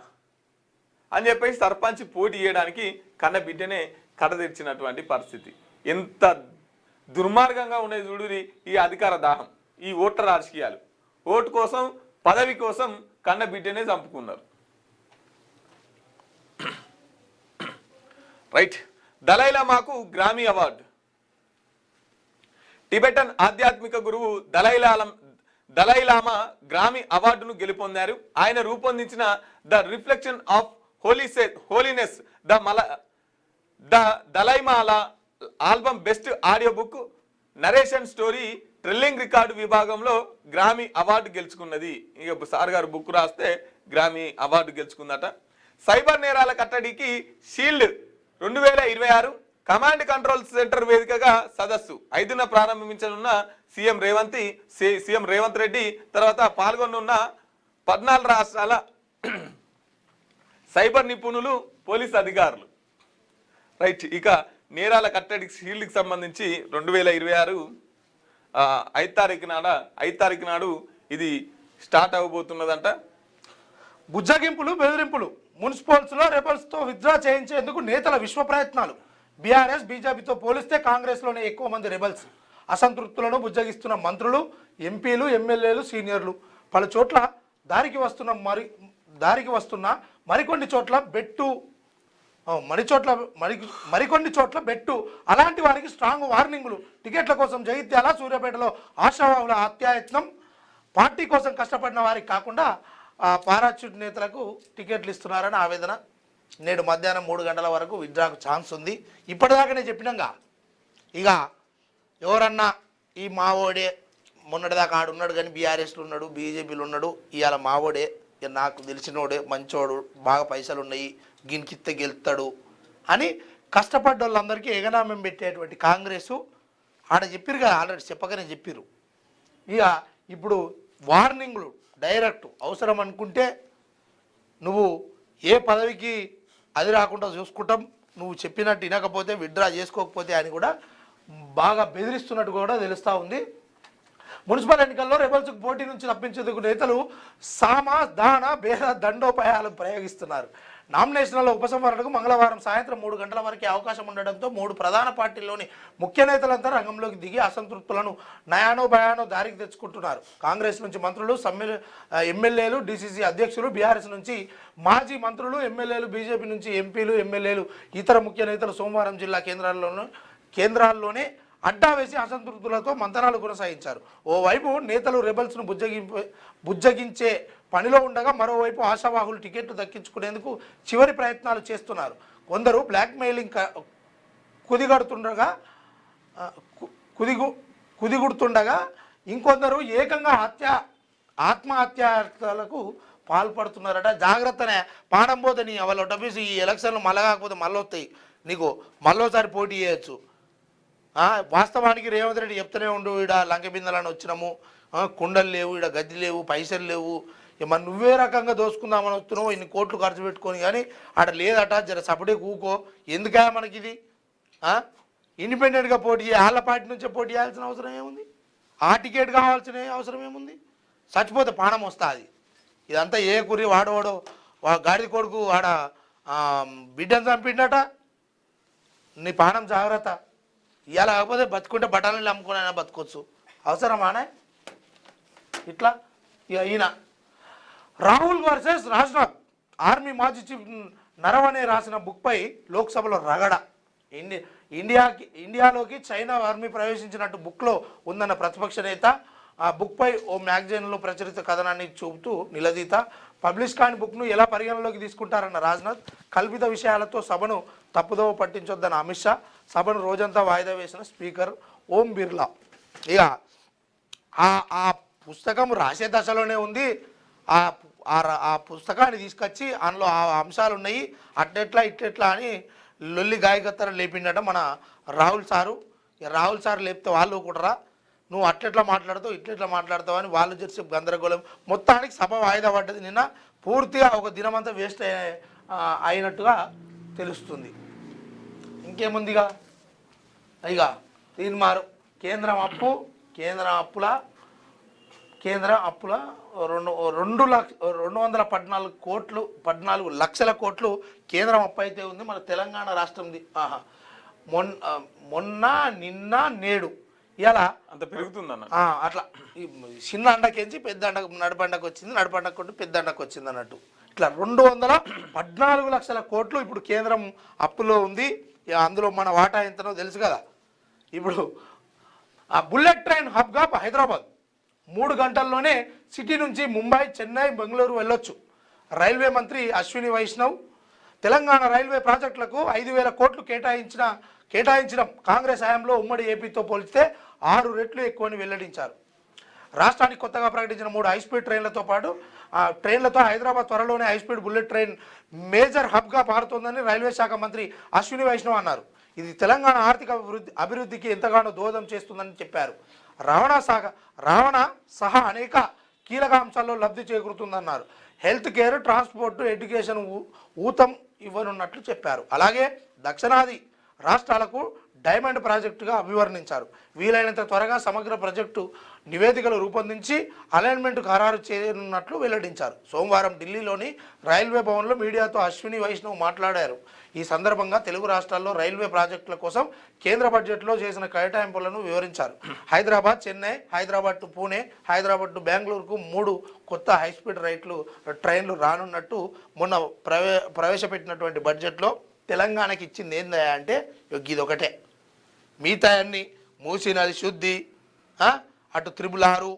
[SPEAKER 1] అని చెప్పేసి సర్పంచ్ పోటీ చేయడానికి కన్న బిడ్డనే కడతెచ్చినటువంటి పరిస్థితి. ఎంత దుర్మార్గంగా ఉండేది చూడురి ఈ అధికార దాహం, ఈ ఓట్ల రాజకీయాలు. ఓటు కోసం, పదవి కోసం కన్న బిడ్డనే చంపుకున్నారు. రైట్, దలైలామాకు గ్రామీ అవార్డు. టిబెటన్ ఆధ్యాత్మిక గురువు దలైలామా గ్రామీ అవార్డును గెలుపొందారు. ఆయన రూపొందించిన the reflection of holiness the Dalai Lama album best audio book narration story telling record విభాగంలో గ్రామీ అవార్డు గెలుచుకున్నది. ఇక సార్ గారు బుక్ రాస్తే గ్రామీ అవార్డు గెలుచుకుందట. సైబర్ నేరాల కట్టడికి షీల్డ్ 2026 కమాండ్ కంట్రోల్ సెంటర్ వేదికగా సదస్సు 5న ప్రారంభించనున్న సీఎం రేవంత్ రెడ్డి తర్వాత పాల్గొనున్న 14 రాష్ట్రాల సైబర్ నిపుణులు, పోలీస్ అధికారులు. రైట్, ఇక నేరాల కట్టడి షీల్డ్కి సంబంధించి 2026 5 తారీఖు నాడు ఇది స్టార్ట్ అవ్వబోతున్నదంట.
[SPEAKER 2] బుజ్జగింపులు, బెదిరింపులు మున్సిపల్స్లో రెబల్స్తో విత్డ్రా చేయించేందుకు నేతల విశ్వ ప్రయత్నాలు. బీఆర్ఎస్ బీజేపీతో పోలిస్తే కాంగ్రెస్లోనే ఎక్కువ మంది రెబల్స్. అసంతృప్తులను బుజ్జగిస్తున్న మంత్రులు, ఎంపీలు, ఎమ్మెల్యేలు, సీనియర్లు. పలు చోట్ల దారికి వస్తున్న మరికొన్ని చోట్ల బెట్టు మరికొన్ని చోట్ల బెట్టు. అలాంటి వారికి స్ట్రాంగ్ వార్నింగ్లు. టికెట్ల కోసం జగిత్యాల, సూర్యాపేటలో ఆశావాహుల హత్యాయత్నం. పార్టీ కోసం కష్టపడిన వారికి కాకుండా పారాచ్యూట్ నేతలకు టికెట్లు ఇస్తున్నారని ఆవేదన. నేడు మధ్యాహ్నం 3 గంటల వరకు విత్డ్రాకు ఛాన్స్ ఉంది. ఇప్పటిదాకానే చెప్పినాగా, ఇక ఎవరన్నా ఈ మావోడే మొన్నటిదాకా ఆడున్నాడు కానీ బీఆర్ఎస్లో ఉన్నాడు, బీజేపీలో ఉన్నాడు, ఇవాళ మావోడే, నాకు తెలిసినోడే, మంచోడు, బాగా పైసలు ఉన్నాయి, గిన్కిత్తే గెలుస్తాడు అని కష్టపడ్డ వాళ్ళందరికీ ఎగనామం పెట్టేటువంటి కాంగ్రెసు ఆడ చెప్పిరు కదా, ఆల్రెడీ చెప్పకనే చెప్పిరు. ఇక ఇప్పుడు వార్నింగ్లు డైరెక్ట్. అవసరం అనుకుంటే నువ్వు ఏ పదవికి అది రాకుండా చూసుకుంటాం, నువ్వు చెప్పినట్టు వినకపోతే విత్డ్రా చేసుకోకపోతే అని కూడా బాగా బెదిరిస్తున్నట్టు కూడా తెలుస్తూ ఉంది. మున్సిపల్ ఎన్నికల్లో రెబల్స్కు పోటీ నుంచి తప్పించేందుకు నేతలు సామ, దాన, భేద, దండోపాయాలు ప్రయోగిస్తున్నారు. నామినేషన్ల ఉపసంహరణకు మంగళవారం సాయంత్రం 3 గంటల వరకే అవకాశం ఉండడంతో 3 ప్రధాన పార్టీల్లోని ముఖ్య నేతలంతా రంగంలోకి దిగి అసంతృప్తులను నయానో భయానో దారికి తెచ్చుకుంటున్నారు. కాంగ్రెస్ నుంచి మంత్రులు, ఎమ్మెల్యేలు, డీసీసీ అధ్యక్షులు, బీఆర్ఎస్ నుంచి మాజీ మంత్రులు, ఎమ్మెల్యేలు, బీజేపీ నుంచి ఎంపీలు, ఎమ్మెల్యేలు, ఇతర ముఖ్య నేతలు సోమవారం జిల్లా కేంద్రాల్లోనే అడ్డా వేసి అసంతృప్తులతో మంతనాలు కొనసాగించారు. ఓవైపు నేతలు రెబల్స్ను బుజ్జగించే పనిలో ఉండగా మరోవైపు ఆశావాహులు టికెట్లు దక్కించుకునేందుకు చివరి ప్రయత్నాలు చేస్తున్నారు. కొందరు బ్లాక్మెయిలింగ్ కుదిగుడుతుండగా ఇంకొందరు ఏకంగా ఆత్మహత్యలకు పాల్పడుతున్నారట. జాగ్రత్తనే, పాడం పోతే నీ వాళ్ళ డబ్బీసి ఈ ఎలక్షన్లు మళ్ళా కాకపోతే మళ్ళీ వస్తాయి, నీకు మళ్ళోసారి పోటీ చేయొచ్చు. వాస్తవానికి రేవంత్ రెడ్డి చెప్తూనే ఉండు, ఈడ లంక బిందెలని వచ్చినాము, కుండలు లేవు, ఈడ గది లేవు, పైసలు లేవు, మరి నువ్వే రకంగా దోసుకుందామని వస్తున్నావు, ఇన్ని కోట్లు ఖర్చు పెట్టుకొని, కానీ ఆడ లేదట, జర సపడే కూకో, ఎందుకా మనకి ఇది, ఇండిపెండెంట్గా పోటీ వాళ్ళ పార్టీ నుంచే పోటీ చేయాల్సిన అవసరం ఏముంది, ఆ టికెట్ కావాల్సిన అవసరం ఏముంది, చచ్చిపోతే పానం వస్తుంది. ఇదంతా ఏ కురి వాడవాడో గాడిద కొడుకు ఆడ బిడ్డను చంపిండట, నీ పానం జాగ్రత్త. ఇవాళ కాకపోతే బతుకుంటే బఠానీలు అమ్ముకునైనా బతుకోవచ్చు, అవసరమానే ఇట్లా. ఈయన రాహుల్ వర్సెస్ రాజ్నాథ్, ఆర్మీ మాజీ చీఫ్ నరవణే రాసిన బుక్పై లోక్సభలో రగడ. ఇండియాలోకి చైనా ఆర్మీ ప్రవేశించినట్టు బుక్లో ఉందన్న ప్రతిపక్ష నేత ఆ బుక్పై ఓ మ్యాగజైన్లో ప్రచురిత కథనాన్ని చూపుతూ నిలదీత. పబ్లిష్ కాని బుక్ను ఎలా పరిగణలోకి తీసుకుంటారన్న రాజ్నాథ్, కల్పిత విషయాలతో సభను తప్పుదోవ పట్టించొద్దన్న అమిత్ షా, సభను రోజంతా వాయిదా వేసిన స్పీకర్ ఓం బిర్లా. ఇక ఆ పుస్తకం రాసే దశలోనే ఉంది. ఆ పుస్తకాన్ని తీసుకొచ్చి అందులో ఆ అంశాలు ఉన్నాయి, అట్టెట్లా ఇట్టెట్లా అని లొల్లి గాయకత్తర లేపిండట మన రాహుల్ సారు. రాహుల్ సార్ లేపితే వాళ్ళు కూడా నువ్వు అట్లెట్లా మాట్లాడతావు, ఇట్లెట్లా మాట్లాడతావు అని వాళ్ళు చేసే గందరగోళం. మొత్తానికి సభ వాయిదా పడ్డది. నిన్న పూర్తిగా ఒక దినమంతా వేస్ట్ అయినట్టుగా తెలుస్తుంది. ఇంకేముందిగా ఇక తీన్మారు కేంద్ర అప్పుల 214 లక్షల కోట్లు కేంద్రం అప్పు అయితే ఉంది. మన తెలంగాణ రాష్ట్రంది మొన్న నిన్న నేడు ఇలా
[SPEAKER 1] అంత పెరుగుతుందన్న.
[SPEAKER 2] అట్లా చిన్న అండకేంచి పెద్ద అండకు, నడపండకు వచ్చింది, నడపండకు కొట్టి పెద్ద అండకు వచ్చింది అన్నట్టు. ఇట్లా 214 లక్షల కోట్లు ఇప్పుడు కేంద్రం అప్పులో ఉంది. అందులో మన వాటా ఎంతనో తెలుసు కదా. ఇప్పుడు ఆ బుల్లెట్ ట్రైన్ హబ్గా హైదరాబాద్ 3 గంటల్లోనే సిటీ నుంచి ముంబై, చెన్నై, బెంగళూరు వెళ్ళొచ్చు. రైల్వే మంత్రి అశ్విని వైష్ణవ్ తెలంగాణ రైల్వే ప్రాజెక్టులకు 5,000 కోట్లు కేటాయించడం కాంగ్రెస్ హయాంలో ఉమ్మడి ఏపీతో పోల్చితే 6 రెట్లు ఎక్కువని వెల్లడించారు. రాష్ట్రానికి కొత్తగా ప్రకటించిన 3 హైస్పీడ్ ట్రైన్లతో హైదరాబాద్ త్వరలోనే హైస్పీడ్ బుల్లెట్ ట్రైన్ మేజర్ హబ్గా మారుతోందని రైల్వే శాఖ మంత్రి అశ్విని వైష్ణవ్ అన్నారు. ఇది తెలంగాణ ఆర్థిక అభివృద్ధికి ఎంతగానో దోహదం చేస్తుందని చెప్పారు. రవాణా సహా అనేక కీలక అంశాల్లో లబ్ధి చేకూరుతుందన్నారు. హెల్త్ కేర్, ట్రాన్స్పోర్ట్, ఎడ్యుకేషన్ ఊతం ఇవ్వనున్నట్లు చెప్పారు. అలాగే దక్షిణాది రాష్ట్రాలకు డైమండ్ ప్రాజెక్టుగా అభివర్ణించారు. వీలైనంత త్వరగా సమగ్ర ప్రాజెక్టు నివేదికలు రూపొందించి అలైన్మెంట్ ఖరారు చేయనున్నట్లు వెల్లడించారు. సోమవారం ఢిల్లీలోని రైల్వే భవన్లో మీడియాతో అశ్విని వైష్ణవ్ మాట్లాడారు. ఈ సందర్భంగా తెలుగు రాష్ట్రాల్లో రైల్వే ప్రాజెక్టుల కోసం కేంద్ర బడ్జెట్లో చేసిన కేటాయింపులను వివరించారు. హైదరాబాద్, చెన్నై, హైదరాబాద్ టు పూణే, హైదరాబాద్ టు బెంగళూరుకు 3 కొత్త హైస్పీడ్ ట్రైన్లు రానున్నట్టు మొన్న ప్రవేశపెట్టినటువంటి బడ్జెట్లో తెలంగాణకి ఇచ్చింది ఏందా అంటే ఇదొకటే. మిగతా అన్ని మూసీ నది శుద్ధి, అటు 666,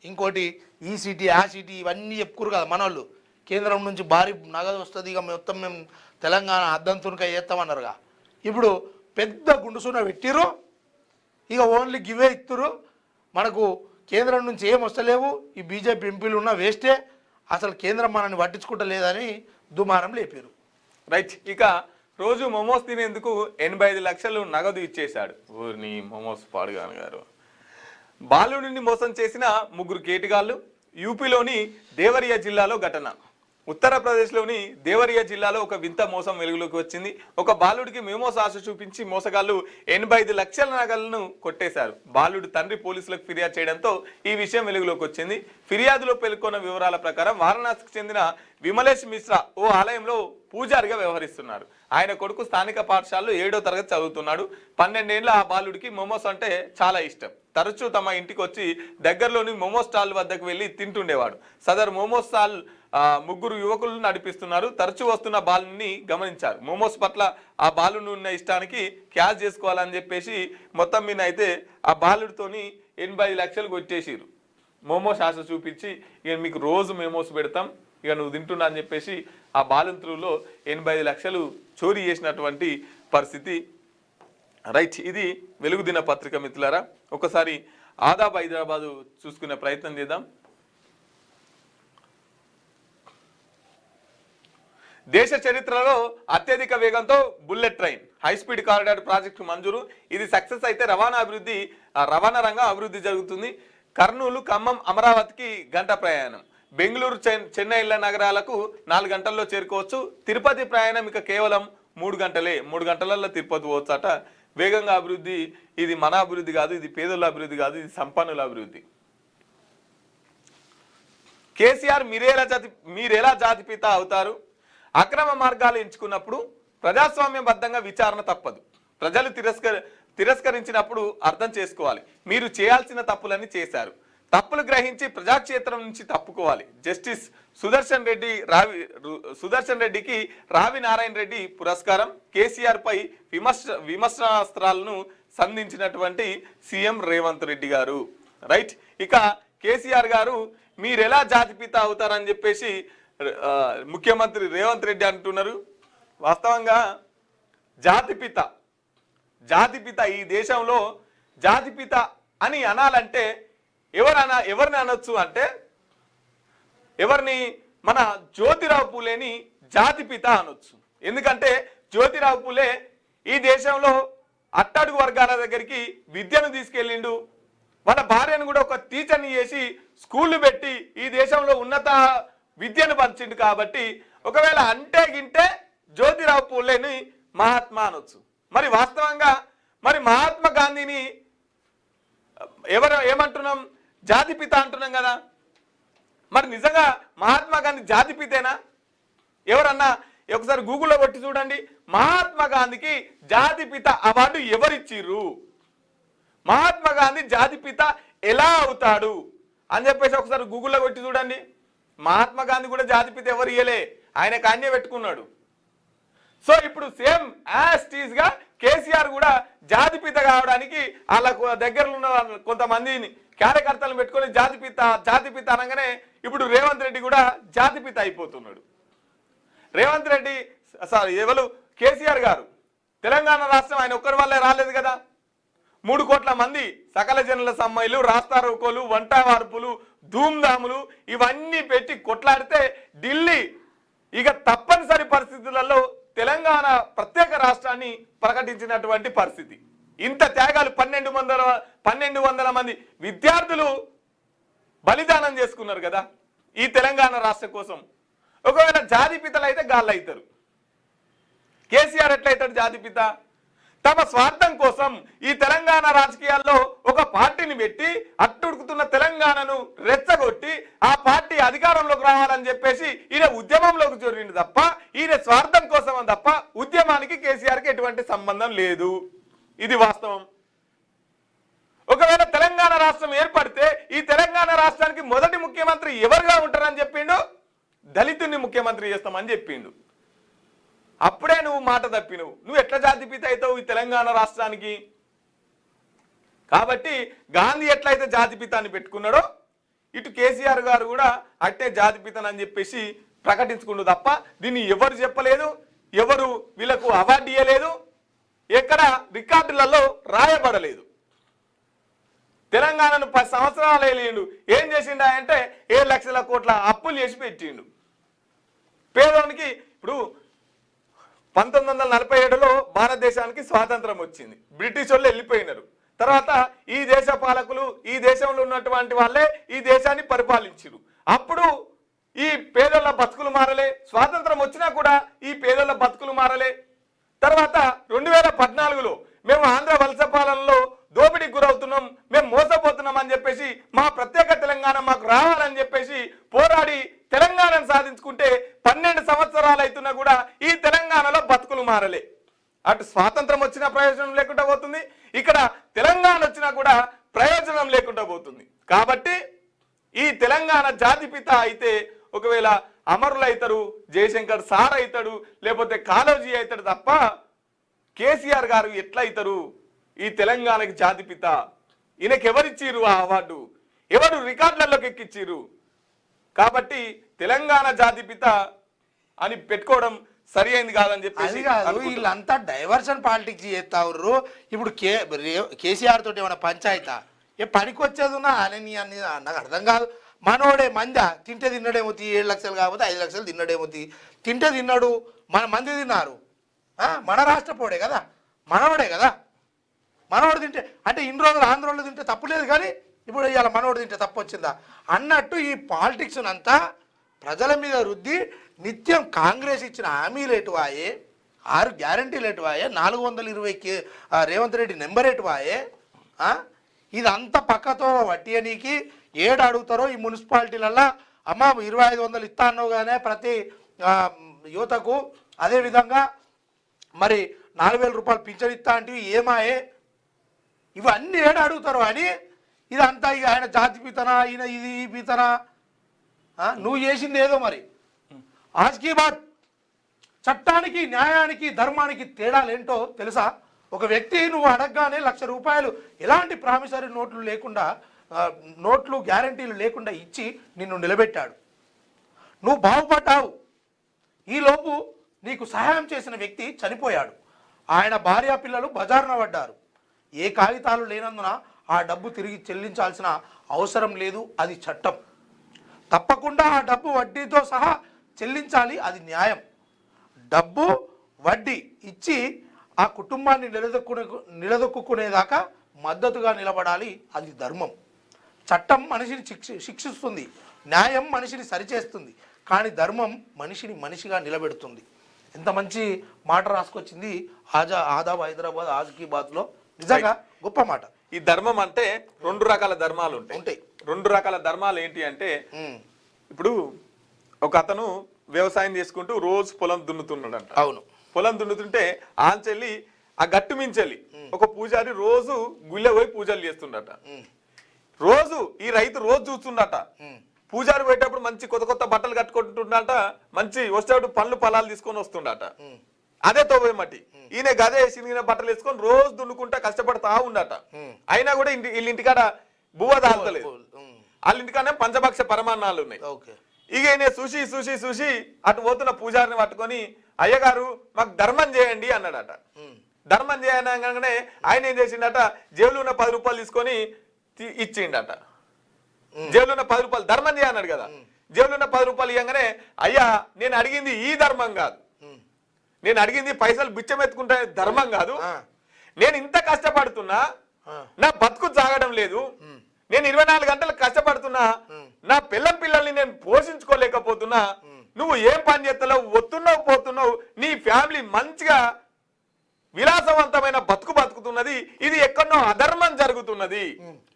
[SPEAKER 2] ఇంకోటి ఈ సిటీ ఆ సిటీ ఇవన్నీ చెప్పుకోరు కదా మనోళ్ళు. కేంద్రం నుంచి భారీ నగదు వస్తుంది, ఇక మొత్తం మేము తెలంగాణ అద్దంతునిక చేస్తామన్నారుగా. ఇప్పుడు పెద్ద గుండుసున పెట్టిర్రు, ఇక ఓన్లీ గివే ఇస్తురు. మనకు కేంద్రం నుంచి ఏం వస్తలేవు, ఈ బీజేపీ ఎంపీలు ఉన్న వేస్టే, అసలు కేంద్రం మనల్ని పట్టించుకుంటలేదని దుమారం లేపారు.
[SPEAKER 1] రైట్. ఇక రోజు మోమోస్ తినేందుకు 85 లక్షలు నగదు ఇచ్చేశాడు. ఊరిని మోమోస్ పాడుగాను గారు. బాలుడిని మోసం చేసిన 3 కేటుగాళ్ళు. యూపీలోని దేవరియా జిల్లాలో ఘటన. ఉత్తరప్రదేశ్లోని దేవరియా జిల్లాలో ఒక వింత మోసం వెలుగులోకి వచ్చింది. ఒక బాలుడికి మోమోస్ ఆశ చూపించి మోసగాళ్లు 85 లక్షల నగలను కొట్టేశారు. బాలుడు తండ్రి పోలీసులకు ఫిర్యాదు చేయడంతో ఈ విషయం వెలుగులోకి వచ్చింది. ఫిర్యాదులో పేర్కొన్న వివరాల ప్రకారం వారణాసికి చెందిన విమలేష్ మిశ్రా ఓ ఆలయంలో పూజారిగా వ్యవహరిస్తున్నారు. ఆయన కొడుకు స్థానిక పాఠశాలలో 7వ తరగతి చదువుతున్నాడు. 12 ఏళ్ల ఆ బాలుడికి మోమోస్ అంటే చాలా ఇష్టం. తరచూ తమ ఇంటికి వచ్చి దగ్గరలోని మోమోస్ స్టాల్ వద్దకు వెళ్లి తింటుండేవాడు. సదరు మోమోస్ స్టాల్ 3 యువకులను నడిపిస్తున్నారు. తరచూ వస్తున్న బాలుని గమనించారు. మోమోస్ పట్ల ఆ బాలుని ఉన్న ఇష్టానికి క్యాష్ చేసుకోవాలని చెప్పేసి మొత్తం మీద అయితే ఆ బాలుడితోని 85 లక్షలు కొట్టేసిరు. మోమోస్ ఆశ చూపించి ఇక మీకు రోజు మోమోస్ పెడతాం, ఇక నువ్వు తింటున్నా అని చెప్పేసి ఆ బాలుంతులో 85 లక్షలు చోరీ చేసినటువంటి పరిస్థితి. రైట్. ఇది వెలుగు దిన పత్రిక మిత్రులారా. ఒకసారి ఆదాబ్ హైదరాబాదు చూసుకునే ప్రయత్నం చేద్దాం. దేశ చరిత్రలో అత్యధిక వేగంతో bullet train high speed corridor project మంజూరు. ఇది సక్సెస్ అయితే రవాణా రంగం అభివృద్ధి జరుగుతుంది. కర్నూలు, ఖమ్మం, అమరావతికి గంట ప్రయాణం. బెంగళూరు, చెన్నై నగరాలకు 4 గంటల్లో చేరుకోవచ్చు. తిరుపతి ప్రయాణం ఇక కేవలం 3 గంటలే. 3 గంటలలో తిరుపతి పోవచ్చట. వేగంగా అభివృద్ధి. ఇది మన అభివృద్ధి కాదు, ఇది పేదల అభివృద్ధి కాదు, ఇది సంపన్నుల అభివృద్ధి. కేసీఆర్ మీరెలా జాతిపిత అవుతారు? అక్రమ మార్గాలు ఎంచుకున్నప్పుడు ప్రజాస్వామ్యబద్ధంగా విచారణ తప్పదు. ప్రజలు తిరస్కరించినప్పుడు అర్థం చేసుకోవాలి. మీరు చేయాల్సిన తప్పులన్నీ చేశారు. తప్పులు గ్రహించి ప్రజాక్షేత్రం నుంచి తప్పుకోవాలి. జస్టిస్ సుదర్శన్ రెడ్డికి రావి నారాయణ రెడ్డి పురస్కారం. కేసీఆర్ పై విమర్శనాస్త్రాలను సంధించినటువంటి సీఎం రేవంత్ రెడ్డి గారు. రైట్. ఇక కేసీఆర్ గారు మీరెలా జాతిపిత అవుతారని చెప్పేసి ముఖ్యమంత్రి రేవంత్ రెడ్డి అంటున్నారు. వాస్తవంగా జాతిపిత ఈ దేశంలో జాతిపిత అని అనాలంటే ఎవరిని అనొచ్చు అంటే ఎవరిని? మన జ్యోతిరావు పూలేని జాతిపిత అనొచ్చు. ఎందుకంటే జ్యోతిరావు పూలే ఈ దేశంలో అట్టడుగు వర్గాల దగ్గరికి విద్యను తీసుకెళ్ళిండు. వాళ్ళ భార్యను కూడా ఒక టీచర్ని చేసి స్కూళ్ళు పెట్టి ఈ దేశంలో ఉన్నత విద్యను పంచిండు. కాబట్టి ఒకవేళ అంటే గింటే జ్యోతిరావు పూలేని మహాత్మా అనొచ్చు. మరి వాస్తవంగా మహాత్మా గాంధీని ఏమంటున్నాం? జాతిపిత అంటున్నాం కదా. మరి నిజంగా మహాత్మా గాంధీ జాతిపితేనా? ఎవరన్నా ఒకసారి గూగుల్లో కొట్టి చూడండి. మహాత్మా గాంధీకి జాతిపిత అవార్డు ఎవరిచ్చిర్రు? మహాత్మా గాంధీ జాతిపిత ఎలా అవుతాడు అని చెప్పేసి ఒకసారి గూగుల్లో కొట్టి చూడండి. మహాత్మా గాంధీ కూడా జాతిపిత ఎవరు ఇయ్యలే, ఆయన కాన్నే పెట్టుకున్నాడు. సో ఇప్పుడు సేమ్ యాజ్ గా కేసీఆర్ కూడా జాతిపిత కావడానికి వాళ్ళ దగ్గరలో ఉన్న కొంతమందిని కార్యకర్తలను పెట్టుకొని జాతిపిత అనగానే ఇప్పుడు రేవంత్ రెడ్డి కూడా జాతిపిత అయిపోతున్నాడు. రేవంత్ రెడ్డి ఎవరు? కేసీఆర్ గారు. తెలంగాణ రాష్ట్రం ఆయన ఒక్కరి వల్లే రాలేదు కదా. 3 కోట్ల మంది సకల జనుల సమ్మెలు, రాస్తారోకోలు, వంట వార్పులు, ధూమ్ధాములు ఇవన్నీ పెట్టి కొట్లాడితే ఢిల్లీ ఇక తప్పనిసరి పరిస్థితులలో తెలంగాణ ప్రత్యేక రాష్ట్రాన్ని ప్రకటించినటువంటి పరిస్థితి. ఇంత త్యాగాలు 1200 మంది విద్యార్థులు బలిదానం చేసుకున్నారు కదా ఈ తెలంగాణ రాష్ట్రం కోసం. ఒకవేళ జాతిపితలు అయితే గాళ్ళు అవుతారు. కేసీఆర్ ఎట్లయితాడు జాతిపిత? తమ స్వార్థం కోసం ఈ తెలంగాణ రాజకీయాల్లో ఒక పార్టీని పెట్టి అట్టుడుకుతున్న తెలంగాణను రెచ్చగొట్టి ఆ పార్టీ అధికారంలోకి రావాలని చెప్పేసి ఈయన ఉద్యమంలోకి జొరిండు తప్ప ఈయన స్వార్థం కోసం తప్ప ఉద్యమానికి కేసీఆర్కి ఎటువంటి సంబంధం లేదు. ఇది వాస్తవం. ఒకవేళ తెలంగాణ రాష్ట్రం ఏర్పడితే ఈ తెలంగాణ రాష్ట్రానికి మొదటి ముఖ్యమంత్రి ఎవరుగా ఉంటారని చెప్పిండు, దళితుని ముఖ్యమంత్రి చేస్తామని చెప్పిండు. అప్పుడే నువ్వు మాట తప్పినవు. నువ్వు ఎట్లా జాతిపిత అవుతావు ఈ తెలంగాణ రాష్ట్రానికి? కాబట్టి గాంధీ ఎట్లయితే జాతిపితాన్ని పెట్టుకున్నాడో ఇటు కేసీఆర్ గారు కూడా అట్టే జాతిపితనని చెప్పేసి ప్రకటించుకుండు తప్ప దీన్ని ఎవరు చెప్పలేదు, ఎవరు వీళ్ళకు అవార్డు ఇవ్వలేదు, ఎక్కడ రికార్డులలో రాయబడలేదు. తెలంగాణను 10 సంవత్సరాలు వేయండు. ఏం చేసిండు అంటే 7 లక్షల కోట్ల అప్పులు చేసి పెట్టిండు పేదోనికి. ఇప్పుడు 1947లో భారతదేశానికి స్వాతంత్రం వచ్చింది. బ్రిటిష్ వాళ్ళు వెళ్ళిపోయినారు. తర్వాత ఈ దేశ పాలకులు ఈ దేశంలో ఉన్నటువంటి వాళ్ళే ఈ దేశాన్ని పరిపాలించారు. అప్పుడు ఈ పేదల బతుకులు మారలే. స్వాతంత్రం వచ్చినా కూడా ఈ పేదల బతుకులు మారలే. తర్వాత 2014లో మేము ఆంధ్ర వలస పాలనలో దోపిడీకి గురవుతున్నాం, మేము మోసపోతున్నాం అని చెప్పేసి మా ప్రత్యేక తెలంగాణ మాకు రావాలని చెప్పేసి పోరాడి తెలంగాణను సాధించుకుంటే 12 సంవత్సరాలు అవుతున్నా కూడా ఈ తెలంగాణలో బతుకులు మారలే. అటు స్వాతంత్రం వచ్చినా ప్రయోజనం లేకుండా పోతుంది, ఇక్కడ తెలంగాణ వచ్చినా కూడా ప్రయోజనం లేకుండా పోతుంది. కాబట్టి ఈ తెలంగాణ జాతిపిత అయితే ఒకవేళ అమరులు అవుతారు, జయశంకర్ సార్ అవుతాడు, లేకపోతే కాళోజీ అవుతాడు తప్ప కేసీఆర్ గారు ఎట్లా అవుతారు ఈ తెలంగాణకి జాతిపిత? ఈయనకి ఎవరిచ్చిర్రు ఆ అవార్డు? ఎవరు రికార్డులలోకి ఎక్కిచ్చిర్రు? కాబట్టి తెలంగాణ జాతిపిత అని పెట్టుకోవడం సరి అయింది కాదని చెప్పేసి
[SPEAKER 2] కాదు. వీళ్ళంతా డైవర్షన్ పాలిటిక్స్ చేస్తావు. ఇప్పుడు కేసీఆర్ తోటి ఏమైనా పంచాయతా? ఏ పనికి వచ్చేది ఉన్నా అని నాకు అర్థం కాదు. మనోడే మందా తింటే తిన్నాడేమో 7 లక్షలు కాకపోతే 5 లక్షలు తిన్నాడేమో తింటే తిన్నాడు. మన మంది తిన్నారు, మన రాష్ట్రపోడే కదా, మనోడే కదా. మనోడు తింటే అంటే ఇన్ని రోజులు ఆంధ్రోళ్ళు తింటే తప్పులేదు, కానీ ఇప్పుడు ఇవాళ మనోడు తింటే తప్పు వచ్చిందా అన్నట్టు ఈ పాలిటిక్స్ అంతా ప్రజల మీద రుద్ది నిత్యం కాంగ్రెస్ ఇచ్చిన హామీలు ఎటువాయే, 6 గ్యారంటీలు ఎటువాయే, 420 రేవంత్ రెడ్డి నెంబర్ ఎటువాయే, ఇదంతా పక్కతో వట్టియనీకి ఏడు అడుగుతారో ఈ మున్సిపాలిటీలల్లో. అమ్మ 2500 ఇస్తా అన్నావు కానీ ప్రతి యువతకు, అదేవిధంగా మరి 4000 రూపాయలు పింఛన్ ఇస్తా అంటే ఏమాయే, ఇవన్నీ ఏడు అడుగుతారు అని ఇదంతా ఇక ఆయన జాతి పీతనా, ఈయన ఇది పీతనా, నువ్వు చేసింది ఏదో మరి. ఆజ్కీ బాత్ చట్టానికి న్యాయానికి ధర్మానికి తేడాలేంటో తెలుసా? ఒక వ్యక్తి నువ్వు అడగగానే 1,00,000 రూపాయలు ఎలాంటి ప్రామిసరీ నోట్లు లేకుండా, నోట్లు గ్యారంటీలు లేకుండా ఇచ్చి నిన్ను నిలబెట్టాడు. నువ్వు బాగుపడ్డావు. ఈలోపు నీకు సహాయం చేసిన వ్యక్తి చనిపోయాడు. ఆయన భార్య పిల్లలు బజారున పడ్డారు. ఏ కాగితాలు లేనందున ఆ డబ్బు తిరిగి చెల్లించాల్సిన అవసరం లేదు, అది చట్టం. తప్పకుండా ఆ డబ్బు వడ్డీతో సహా చెల్లించాలి, అది న్యాయం. డబ్బు వడ్డీ ఇచ్చి ఆ కుటుంబాన్ని నిలదొక్కునేదాకా మద్దతుగా నిలబడాలి, అది ధర్మం. చట్టం మనిషిని శిక్షిస్తుంది, న్యాయం మనిషిని సరిచేస్తుంది, కానీ ధర్మం మనిషిని మనిషిగా నిలబెడుతుంది. ఎంత మంచి మాట రాసుకొచ్చింది ఆదాబ్ హైదరాబాద్ ఆజ్కీ బాత్లో. నిజంగా గొప్ప మాట.
[SPEAKER 1] ఈ ధర్మం అంటే 2 రకాల ధర్మాలు ఉంటాయి. 2 రకాల ధర్మాలు ఏంటి అంటే, ఇప్పుడు ఒక అతను వ్యవసాయం చేసుకుంటూ రోజు పొలం దున్నుతున్నాడంట.
[SPEAKER 2] అవును.
[SPEAKER 1] పొలం దున్నుతుంటే ఆంచెల్లి ఆ గట్టు మించెల్లి ఒక పూజారి రోజు గుళ్ళె పోయి పూజలు చేస్తుండట. రోజు ఈ రైతు రోజు చూస్తుండట. పూజారి పోయేటప్పుడు మంచి కొత్త కొత్త బట్టలు కట్టుకుంటుండట, మంచి వచ్చేటప్పుడు పండ్లు ఫలాలు తీసుకొని వస్తుండట. అదే తోవే మట్టి. ఈయన గదే చినిగిన బట్టలు వేసుకొని రోజు దున్నుకుంటా కష్టపడతా ఉండట. అయినా కూడా వీళ్ళ ఇంటికాడ బువ్వ తాగలేదు. వాళ్ళ ఇంటికానే పంచభక్ష పరమాన్నాలు ఉన్నాయి. ఇక ఈయన చూసి చూసి చూసి అటు పోతున్న పూజారిని పట్టుకొని, అయ్యగారు మాకు ధర్మం చేయండి అన్నాడట. ధర్మం చేయనగానే ఆయన ఏం చేసిండట, జేబులో ఉన్న 10 రూపాయలు తీసుకొని ఇచ్చిండట. జేబులో ఉన్న 10 రూపాయలు ధర్మం చేయన్నాడు కదా, జేబులో ఉన్న 10 రూపాయలు ఇవ్వగానే, అయ్యా నేను అడిగింది ఈ ధర్మం కాదు, నేను అడిగింది పైసలు బిచ్చమెత్తుకుంటే ధర్మం కాదు, నేను ఇంత కష్టపడుతున్నా నా బతుకు సాగడం లేదు, నేను 24 గంటలు కష్టపడుతున్నా, నా పిల్లల్ని నేను పోషించుకోలేకపోతున్నా, నువ్వు ఏం పని చేస్తున్నావు, వస్తున్నావు పోతున్నావు, నీ ఫ్యామిలీ మంచిగా విలాసవంతమైన బతుకు బతుకుతున్నది, ఇది ఎక్కడో అధర్మం జరుగుతున్నది.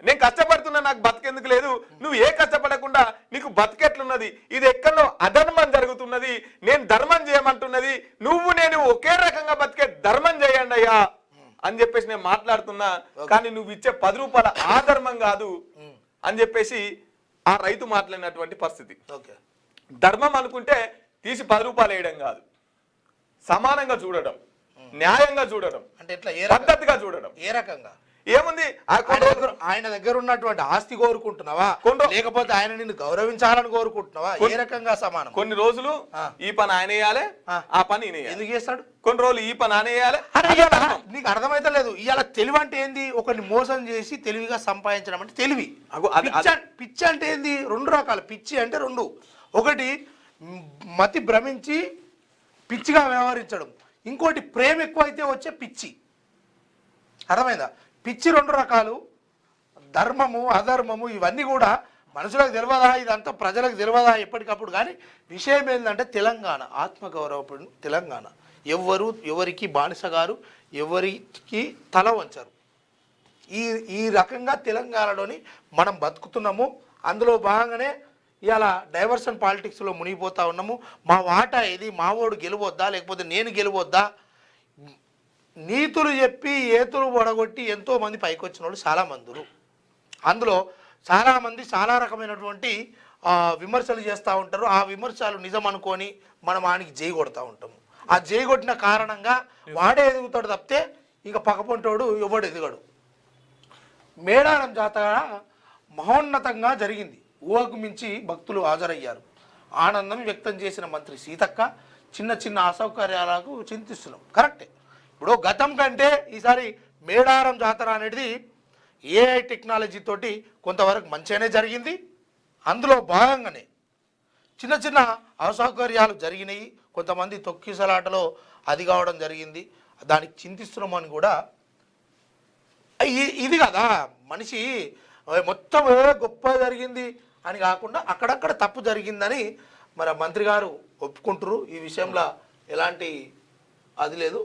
[SPEAKER 1] నేను కష్టపడుతున్నా, నాకు బతికెందుకు లేదు, నువ్వు ఏ కష్టపడకుండా నీకు బతికెట్లున్నది, ఇది ఎక్కడో అధర్మం జరుగుతున్నది, నేను ధర్మం చేయమంటున్నది, నువ్వు నేను ఒకే రకంగా బతికే ధర్మం చేయండి అయ్యా అని చెప్పేసి నేను మాట్లాడుతున్నా. కానీ నువ్వు ఇచ్చే 10 రూపాయల ఆధర్మం కాదు అని చెప్పేసి ఆ రైతు మాట్లాడినటువంటి పరిస్థితి. ధర్మం అనుకుంటే తీసి 10 రూపాయలు వేయడం కాదు, సమానంగా చూడడం, న్యాయంగా చూడడం,
[SPEAKER 2] అంటే ఎట్లా
[SPEAKER 1] పద్ధతిగా చూడడం.
[SPEAKER 2] ఏ రకంగా
[SPEAKER 1] ఏముంది,
[SPEAKER 2] ఆయన దగ్గర ఉన్నటువంటి ఆస్తి కోరుకుంటున్నావా, లేకపోతే ఆయన నిన్ను గౌరవించాలని కోరుకుంటున్నావా? ఏ రకంగా సమానం?
[SPEAKER 1] కొన్ని రోజులు ఈ పని ఆయన వేయాలి, ఆ పని
[SPEAKER 2] ఎందుకు చేస్తాడు?
[SPEAKER 1] కొన్ని రోజులు ఈ పని ఆయన వేయాలి.
[SPEAKER 2] నీకు అర్థమైతే లేదు. ఇవాళ తెలివి అంటే ఏంది? ఒకరిని మోసం చేసి తెలివిగా సంపాదించడం అంటే తెలివి. పిచ్చి అంటే ఏంది? 2 రకాలు. పిచ్చి అంటే 2. ఒకటి మతి భ్రమించి పిచ్చిగా వ్యవహరించడం, ఇంకోటి ప్రేమ ఎక్కువైతే వచ్చే పిచ్చి. అర్థమైందా? పిచ్చి 2 రకాలు. ధర్మము అధర్మము ఇవన్నీ కూడా మనుషులకు తెలియదా, ఇదంతా ప్రజలకు తెలియదా ఎప్పటికప్పుడు. కానీ విషయం ఏంటంటే తెలంగాణ ఆత్మగౌరవపడిన తెలంగాణ. ఎవరికి బానిసగారు, ఎవరికి తల వంచరు. ఈ రకంగా తెలంగాణలోని మనం బతుకుతున్నాము. అందులో భాగంగానే ఇవాళ డైవర్షన్ పాలిటిక్స్లో మునిగిపోతూ ఉన్నాము. మా వాటా ఇది, మావోడు గెలవద్దా లేకపోతే నేను గెలవద్దా, నీతులు చెప్పి ఏతులు పొడగొట్టి ఎంతోమంది పైకి వచ్చిన వాళ్ళు చాలామందులు. అందులో చాలామంది చాలా రకమైనటువంటి విమర్శలు చేస్తూ ఉంటారు. ఆ విమర్శలు నిజం అనుకొని మనం ఆయనకి జై కొడతా ఉంటాము. ఆ జై కొట్టిన కారణంగా వాడే ఎదుగుతాడు తప్పితే ఇంకా పక్కపొంటోడు ఎవడు ఎదుగడు. మేడారం జాతర మహోన్నతంగా జరిగింది. ఊహకు మించి భక్తులు హాజరయ్యారు. ఆనందం వ్యక్తం చేసిన మంత్రి సీతక్క చిన్న చిన్న అసౌకర్యాలకు చింతిస్తున్నాం. కరెక్టే. ఇప్పుడు గతం కంటే ఈసారి మేడారం జాతర అనేది ఏఐ టెక్నాలజీ తోటి కొంతవరకు మంచిగానే జరిగింది. అందులో భాగంగానే చిన్న చిన్న అసౌకర్యాలు జరిగినాయి. కొంతమంది తొక్కిసలాటలో అది కావడం జరిగింది. దానికి చింతిస్తున్నామని కూడా. ఇది కదా మనిషి మొత్తం గొప్ప జరిగింది అని కాకుండా అక్కడక్కడ తప్పు జరిగిందని మరి మంత్రి గారు ఒప్పుకుంటారు. ఈ విషయంలో ఎలాంటి అది లేదు.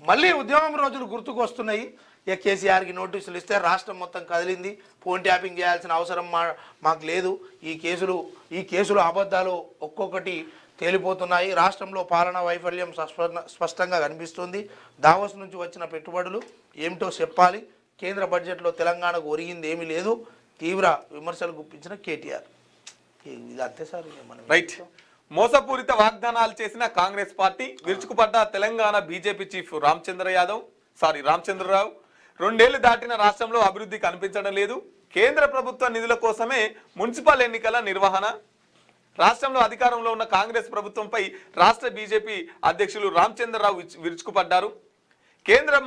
[SPEAKER 2] మళ్ళీ ఉద్యమం రోజులు గుర్తుకు వస్తున్నాయి. ఇక కేసీఆర్కి నోటీసులు ఇస్తే రాష్ట్రం మొత్తం కదిలింది. ఫోన్ ట్యాపింగ్ చేయాల్సిన అవసరం మాకు లేదు. ఈ కేసులు అబద్ధాలు ఒక్కొక్కటి తేలిపోతున్నాయి. రాష్ట్రంలో పాలనా వైఫల్యం స్పష్టంగా కనిపిస్తుంది. దావోస్ నుంచి వచ్చిన పెట్టుబడులు ఏమిటో చెప్పాలి. కేంద్ర బడ్జెట్లో తెలంగాణకు ఒరిగింది ఏమీ లేదు. తీవ్ర విమర్శలు గుప్పించిన కేటీఆర్. ఇది అంతే సార్.
[SPEAKER 1] రైట్. మోసపూరిత వాగ్దానాలు చేసిన Congress party, విరుచుకుపడ్డ Telangana BJP chief Ramachandra Rao. 2 ఏళ్లు దాటిన రాష్ట్రంలో అభివృద్ధి కనిపించడం లేదు. కేంద్ర ప్రభుత్వ నిధుల కోసమే మున్సిపల్ ఎన్నికల నిర్వహణ. రాష్ట్రంలో అధికారంలో ఉన్న కాంగ్రెస్ ప్రభుత్వంపై రాష్ట్ర బీజేపీ అధ్యక్షులు రామచంద్రరావు విరుచుకుపడ్డారు. కేంద్రం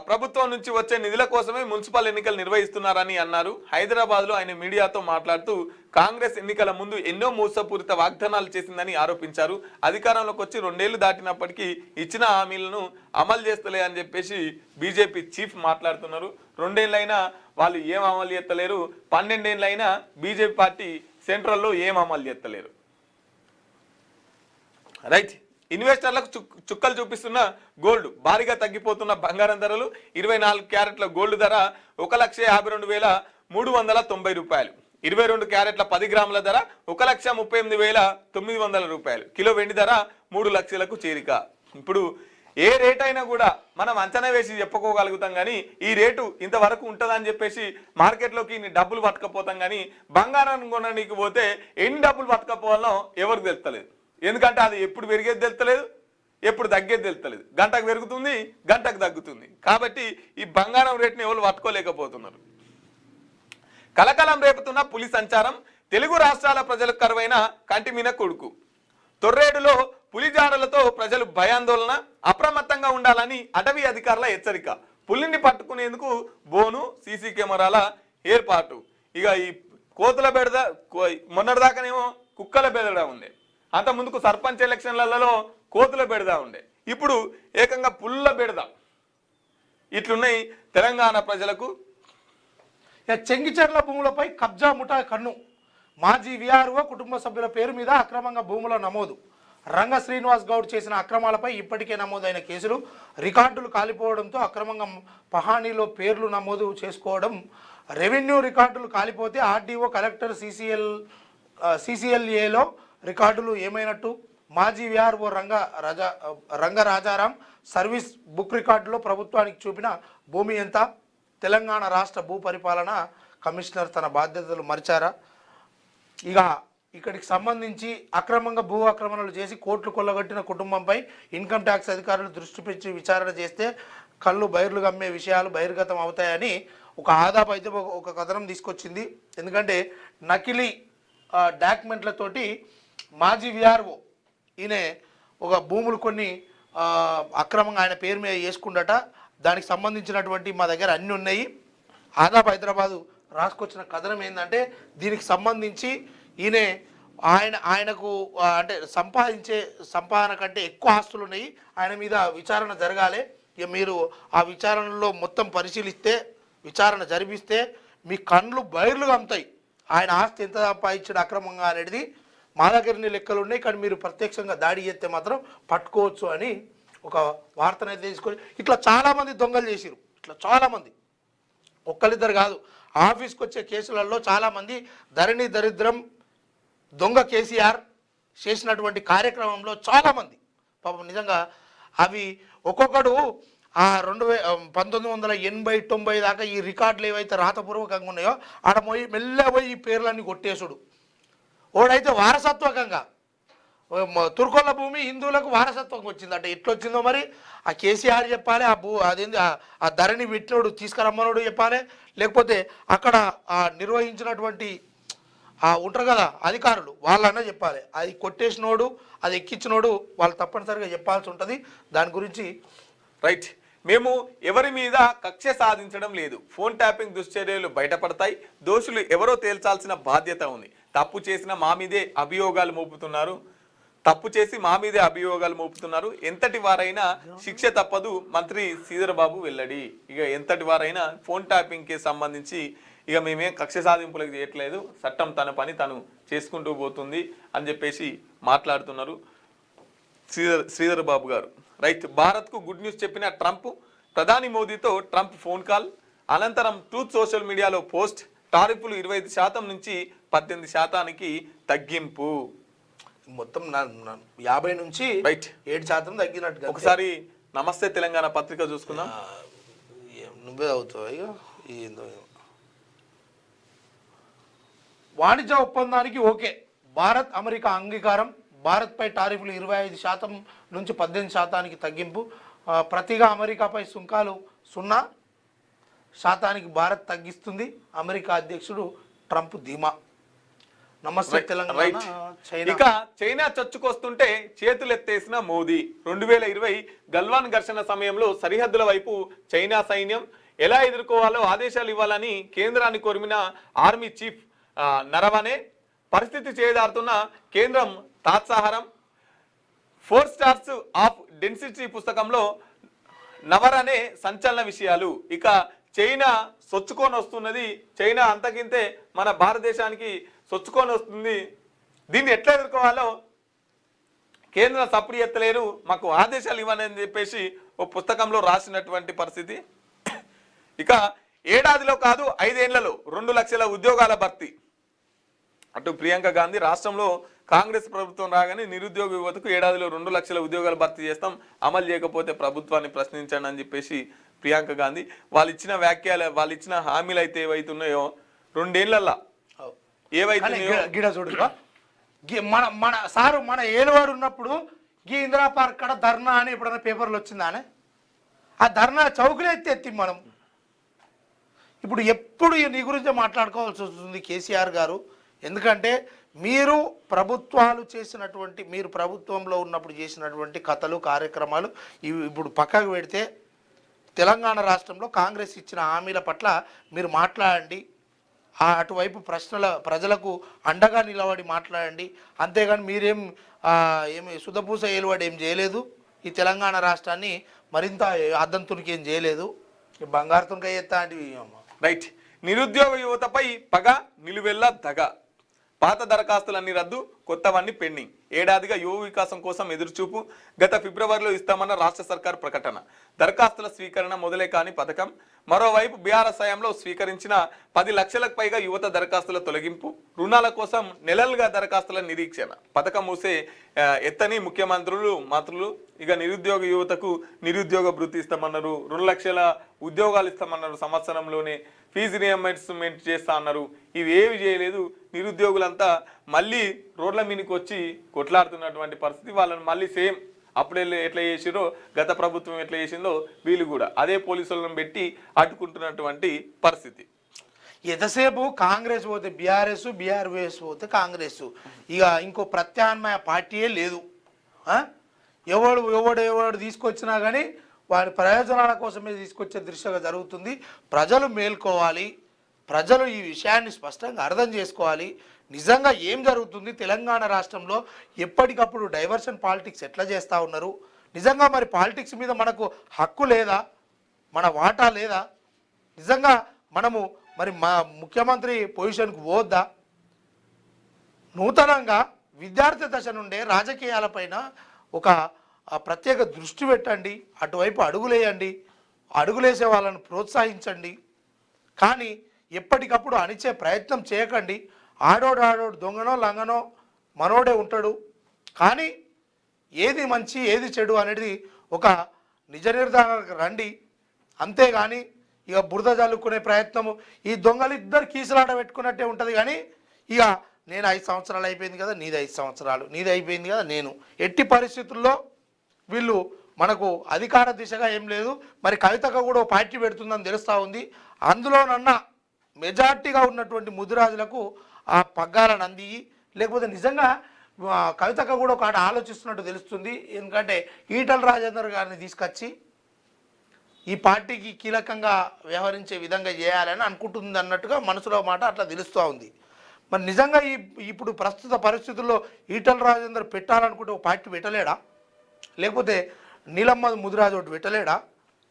[SPEAKER 1] ప్రభుత్వం నుంచి వచ్చే నిధుల కోసమే మున్సిపల్ ఎన్నికలు నిర్వహిస్తున్నారని అన్నారు. హైదరాబాద్లో ఆయన మీడియాతో మాట్లాడుతూ కాంగ్రెస్ ఎన్నికల ముందు ఎన్నో మోసపూరిత వాగ్దానాలు చేసిందని ఆరోపించారు. అధికారంలోకి వచ్చి 2 ఏళ్లు దాటినప్పటికీ ఇచ్చిన హామీలను అమలు చేస్తలే అని చెప్పేసి బీజేపీ చీఫ్ మాట్లాడుతున్నారు. 2 ఏళ్ళైనా వాళ్ళు ఏం అమలు చేస్తలేరు. 12 ఏళ్ళైనా బీజేపీ పార్టీ సెంట్రల్లో ఏం అమలు చేస్తలేరు. రైట్. ఇన్వెస్టర్లకు చుక్కలు చూపిస్తున్న గోల్డ్. భారీగా తగ్గిపోతున్న బంగారం ధరలు. 24 క్యారెట్ల గోల్డ్ ధర 1,52,390 రూపాయలు. 22 క్యారెట్ల 10 గ్రాముల ధర 1,38,900 రూపాయలు. కిలో వెండి ధర 3 లక్షలకు చేరిక. ఇప్పుడు ఏ రేట్ అయినా కూడా మనం అంచనా వేసి చెప్పుకోగలుగుతాం, కానీ ఈ రేటు ఇంతవరకు ఉంటుందని చెప్పేసి మార్కెట్లోకి డబ్బులు పట్టుకపోతాం. కానీ బంగారాన్ని కొనడానికి పోతే ఎన్ని డబ్బులు పట్టుకపోవాలో ఎవరికి తెలుస్తలేదు. ఎందుకంటే అది ఎప్పుడు పెరిగేది తెలుస్తలేదు, ఎప్పుడు తగ్గేది తెలుస్తలేదు. గంటకు పెరుగుతుంది, గంటకు తగ్గుతుంది. కాబట్టి ఈ బంగారం రేటుని ఎవరు పట్టుకోలేకపోతున్నారు. కలకలం రేపుతున్న పులి సంచారం. తెలుగు రాష్ట్రాల ప్రజలకు కరువైన కంటిమీన కొడుకు. తొర్రేడులో పులి జాడలతో ప్రజలు భయాందోళన. అప్రమత్తంగా ఉండాలని అటవీ అధికారుల హెచ్చరిక. పులిని పట్టుకునేందుకు బోను, సీసీ కెమెరాల ఏర్పాటు. ఇక ఈ కోతుల బెడద మొన్నటిదాకానేమో కుక్కల బెడద ఉంది. అంత ముందుకు సర్పంచ్ ఎలక్షన్లలో కోతుల బెడద ఉండే. ఇప్పుడు ఏకంగా పుల్ల బెడద. ఇట్లున్నాయి తెలంగాణ ప్రజలకు.
[SPEAKER 2] చెంగిచెర్ల భూములపై కబ్జా ముఠా కన్ను. మాజీ విఆర్ఓ కుటుంబ సభ్యుల పేరు మీద అక్రమంగా భూముల నమోదు. రంగ శ్రీనివాస్ గౌడ్ చేసిన అక్రమాలపై ఇప్పటికే నమోదైన కేసులు, రికార్డులు కాలిపోవడంతో అక్రమంగా పహానీలో పేర్లు నమోదు చేసుకోవడం, రెవెన్యూ రికార్డులు కాలిపోతే ఆర్డీఓ, కలెక్టర్, సిసిఎల్ఏలో రికార్డులు ఏమైనట్టు? మాజీ విఆర్ఓ రంగరాజారాం సర్వీస్ బుక్ రికార్డులో ప్రభుత్వానికి చూపిన భూమి ఎంత? తెలంగాణ రాష్ట్ర భూ పరిపాలన కమిషనర్ తన బాధ్యతలు మరిచారా? ఇక్కడికి సంబంధించి అక్రమంగా భూ ఆక్రమణలు చేసి కోట్లు కొల్లగొట్టిన కుటుంబంపై ఇన్కమ్ ట్యాక్స్ అధికారులు దృష్టి పెట్టి విచారణ చేస్తే కళ్ళు బైర్లు గమ్మే విషయాలు బహిర్గతం అవుతాయని ఒక ఆదాపు అయితే ఒక కథనం తీసుకొచ్చింది. ఎందుకంటే నకిలీ డాక్యుమెంట్లతోటి మాజీ విఆర్ఓ ఈయన ఒక భూములు కొన్ని అక్రమంగా ఆయన పేరు మీద చేసుకుండట. దానికి సంబంధించినటువంటి మా దగ్గర అన్నీ ఉన్నాయి. ఆదాపు హైదరాబాదు రాసుకొచ్చిన కథనం ఏంటంటే దీనికి సంబంధించి ఆయనకు అంటే సంపాదన కంటే ఎక్కువ ఆస్తులు ఉన్నాయి. ఆయన మీద విచారణ జరగాలి. ఇక మీరు ఆ విచారణలో మొత్తం పరిశీలిస్తే, విచారణ జరిపిస్తే మీ కండ్లు బైర్లు కమ్ముతాయి. ఆయన ఆస్తి ఎంత సంపాదించాడు అక్రమంగా అనేది మా దగ్గరనే లెక్కలు ఉన్నాయి. కానీ మీరు ప్రత్యక్షంగా దాడి చేస్తే మాత్రం పట్టుకోవచ్చు అని ఒక వార్తనైతే తీసుకొని ఇట్లా చాలామంది దొంగలు చేసిరు. ఇట్లా చాలామంది, ఒక్కరిద్దరు కాదు, ఆఫీస్కి వచ్చే కేసులలో చాలామంది ధరణి దరిద్రం దొంగ కేసీఆర్ చేసినటువంటి కార్యక్రమంలో చాలామంది పాపం నిజంగా అవి ఒక్కొక్కడు 1980-90 దాకా ఈ రికార్డులు ఏవైతే రాతపూర్వకంగా ఉన్నాయో ఆడ పోయి మెల్లపోయి ఈ పేర్లన్నీ కొట్టేసుడు. ఓడైతే వారసత్వకంగా తుర్కొల్ల భూమి హిందువులకు వారసత్వం వచ్చింది అంటే ఎట్లొచ్చిందో మరి ఆ కేసీఆర్ చెప్పాలి, అదేంది ఆ ధరణి పెట్టినోడు తీసుకురమ్మనోడు చెప్పాలి, లేకపోతే అక్కడ నిర్వహించినటువంటి ఉంటారు కదా అధికారులు వాళ్ళన్నా చెప్పాలి. అది కొట్టేసినోడు అది ఎక్కించినోడు వాళ్ళు తప్పనిసరిగా చెప్పాల్సి ఉంటుంది. దాని గురించి
[SPEAKER 1] రైట్. మేము ఎవరి మీద కక్ష సాధించడం లేదు. ఫోన్ ట్యాపింగ్ దుశ్చర్యలు బయటపడతాయి. దోషులు ఎవరో తేల్చాల్సిన బాధ్యత ఉంది. తప్పు చేసిన మా మీదే అభియోగాలు మోపుతున్నారు. ఎంతటి వారైనా శిక్ష తప్పదు. మంత్రి శ్రీధర్ బాబు వెల్లడి. ఇక ఎంతటి వారైనా ఫోన్ ట్యాపింగ్ కి సంబంధించి ఇక మేమేం కక్ష సాధింపులకు చేయట్లేదు, చట్టం తన పని తను చేసుకుంటూ పోతుంది అని చెప్పేసి మాట్లాడుతున్నారు శ్రీధర్ బాబు గారు. రైట్. భారత్కు గుడ్ న్యూస్ చెప్పిన ట్రంప్, ప్రధాని మోదీతో ట్రంప్ ఫోన్ కాల్, అనంతరం ట్రూత్ సోషల్ మీడియాలో పోస్ట్, టారిఫ్లు 25% నుంచి 18% తగ్గింపు.
[SPEAKER 2] మొత్తం 50 నుంచి 7% తగ్గినట్టు.
[SPEAKER 1] ఒకసారి నమస్తే తెలంగాణ పత్రిక చూసుకుందాం.
[SPEAKER 2] నువ్వే అవుతావు ఇక. వాణిజ్య ఒప్పందానికి ఓకే, భారత్ అమెరికా అంగీకారం, భారత్పై టారిఫ్లు 25% నుంచి 18% తగ్గింపు, ప్రతిగా అమెరికాపై సుంకాలు 0% భారత్ తగ్గిస్తుంది, అమెరికా అధ్యక్షుడు ట్రంప్ ధీమా. నమస్తే తెలంగాణ.
[SPEAKER 1] ఇక చైనా చొచ్చుకొస్తుంటే చేతులెత్తేసిన మోదీ. 2020 గల్వాన్ ఘర్షణ సమయంలో సరిహద్దుల వైపు చైనా సైన్యం ఎలా ఎదుర్కోవాలో ఆదేశాలు ఇవ్వాలని కేంద్రాన్ని కోరిన ఆర్మీ చీఫ్ నరవనే. పరిస్థితి చేదారుతున్న కేంద్రం తాత్సాహారం. 4 స్టార్స్ ఆఫ్ డెన్సిటీ పుస్తకంలో నవరనే సంచలన విషయాలు. ఇక చైనా సొచ్చుకొని వస్తున్నది, చైనా అంతకింతే మన భారతదేశానికి సొచ్చుకొని వస్తుంది. దీన్ని ఎట్లా ఎదుర్కోవాలో కేంద్రం సప్పుడు ఎత్తలేరు, మాకు ఆదేశాలు ఇవ్వని చెప్పేసి ఓ పుస్తకంలో రాసినటువంటి పరిస్థితి. ఇక ఏడాదిలో కాదు 5 ఏళ్లలో 2 లక్షల ఉద్యోగాల భర్తీ. అటు ప్రియాంక గాంధీ, రాష్ట్రంలో కాంగ్రెస్ ప్రభుత్వం రాగానే నిరుద్యోగ యువతకు ఏడాదిలో 2 లక్షల ఉద్యోగాలు భర్తీ చేస్తాం, అమలు చేయకపోతే ప్రభుత్వాన్ని ప్రశ్నించండి అని చెప్పేసి ప్రియాంక గాంధీ వాళ్ళు ఇచ్చిన హామీలు అయితే ఏవైతున్నాయో 2 ఏళ్లలో
[SPEAKER 2] ఏవైతున్నాయో మన సారు మన ఏలువాడు ఉన్నప్పుడు గీ ఇందిరా పార్క్ కాడ ధర్నా అని ఎప్పుడైనా పేపర్లు వచ్చిందానే? ఆ ధర్నా చౌకులు ఎత్తి మనం ఇప్పుడు ఎప్పుడు నీ గురించే మాట్లాడుకోవాల్సి వస్తుంది కేసీఆర్ గారు. ఎందుకంటే మీరు ప్రభుత్వంలో ఉన్నప్పుడు చేసినటువంటి కథలు కార్యక్రమాలు ఇవి ఇప్పుడు పక్కకు పెడితే తెలంగాణ రాష్ట్రంలో కాంగ్రెస్ ఇచ్చిన హామీల పట్ల మీరు మాట్లాడండి, అటువైపు ప్రజలకు అండగా నిలబడి మాట్లాడండి. అంతేగాని మీరేం ఏమి సుధపూస ఏలువాడు ఏం చేయలేదు, ఈ తెలంగాణ రాష్ట్రాన్ని మరింత అద్దంతునికి ఏం చేయలేదు, బంగారు తునిక ఎత్తా అంటే.
[SPEAKER 1] రైట్. నిరుద్యోగ యువతపై పగ, నిలువెల్ల దగ, పాత దరఖాస్తులన్నీ రద్దు, కొత్తవన్నీ పెండింగ్. ఏడాదిగా యువ వికాసం కోసం ఎదురుచూపు. గత ఫిబ్రవరిలో ఇస్తామన్న రాష్ట్ర సర్కార్ ప్రకటన. దరఖాస్తుల స్వీకరణ మొదలే కాని పథకం. మరోవైపు బీఆర్ఎస్ హయాంలో స్వీకరించిన 10 లక్షలకు పైగా యువత దరఖాస్తుల తొలగింపు. రుణాల కోసం నెలలుగా దరఖాస్తుల నిరీక్షణ. పథకం మూసే ఎత్తని ముఖ్యమంత్రులు మంత్రులు. ఇక నిరుద్యోగ యువతకు నిరుద్యోగ భృతి ఇస్తామన్నారు. 2 లక్షల ఉద్యోగాలు ఇస్తామన్నారు. సంవత్సరంలోనే ఫీజు రియంబర్స్మెంట్ చేస్తా అన్నారు. ఇవి ఏవి చేయలేదు. నిరుద్యోగులంతా మళ్ళీ రోడ్ల మీదకి వచ్చి కొట్లాడుతున్నటువంటి పరిస్థితి. వాళ్ళని మళ్ళీ సేమ్ అప్పుడే ఎట్లా చేసిరో, గత ప్రభుత్వం ఎట్లా చేసిందో వీళ్ళు కూడా అదే పోలీసులను పెట్టి అడ్డుకుంటున్నటువంటి పరిస్థితి.
[SPEAKER 2] ఎంతసేపు కాంగ్రెస్ పోతే బీఆర్ఎస్, బీఆర్ఎస్ పోతే కాంగ్రెస్, ఇక ఇంకో ప్రత్యామ్నాయ పార్టీయే లేదు. ఎవడు తీసుకొచ్చినా కానీ వారి ప్రయోజనాల కోసమే తీసుకొచ్చే దృశ్యంగా జరుగుతుంది. ప్రజలు మేల్కోవాలి. ప్రజలు ఈ విషయాన్ని స్పష్టంగా అర్థం చేసుకోవాలి. నిజంగా ఏం జరుగుతుంది తెలంగాణ రాష్ట్రంలో? ఎప్పటికప్పుడు డైవర్షన్ పాలిటిక్స్ ఎట్లా చేస్తూ ఉన్నారు? నిజంగా మరి పాలిటిక్స్ మీద మనకు హక్కు లేదా? మన వాటా లేదా? నిజంగా మనము మరి మా ముఖ్యమంత్రి పొజిషన్కు పోద్దా? నూతనంగా విద్యార్థి దశ నుండే రాజకీయాలపైన ఒక ప్రత్యేక దృష్టి పెట్టండి. అటువైపు అడుగులేయండి. అడుగులేసే వాళ్ళని ప్రోత్సహించండి. కానీ ఎప్పటికప్పుడు అణిచే ప్రయత్నం చేయకండి. ఆడోడు దొంగనో లంగనో మనోడే ఉంటాడు. కానీ ఏది మంచి ఏది చెడు అనేది ఒక నిజ నిర్ధారణకు రండి. అంతేగాని ఇక బురద జల్లుకునే ప్రయత్నము, ఈ దొంగలు ఇద్దరు కీసులాట పెట్టుకున్నట్టే ఉంటుంది. కానీ ఇక నేను 5 సంవత్సరాలు అయిపోయింది కదా, నీది 5 సంవత్సరాలు, నీది అయిపోయింది కదా, నేను ఎట్టి పరిస్థితుల్లో వీళ్ళు మనకు అధికార దిశగా ఏం లేదు. మరి కవితకు కూడా పార్టీ పెడుతుందని తెలుస్తూ ఉంది. అందులోనన్నా మెజార్టీగా ఉన్నటువంటి ముదిరాజులకు ఆ పగ్గాలను అంది. లేకపోతే నిజంగా కవితకు కూడా ఒక ఆలోచిస్తున్నట్టు తెలుస్తుంది. ఎందుకంటే ఈటల రాజేందర్ గారిని తీసుకొచ్చి ఈ పార్టీకి కీలకంగా వ్యవహరించే విధంగా చేయాలని అనుకుంటుంది అన్నట్టుగా మనసులో మాట అట్లా తెలుస్తూ ఉంది. మరి నిజంగా ఇప్పుడు ప్రస్తుత పరిస్థితుల్లో ఈటల రాజేందర్ పెట్టాలనుకుంటే ఒక పార్టీ పెట్టలేడా? లేకపోతే నీలమ్మ ముదిరాజు ఒకటి పెట్టలేడా?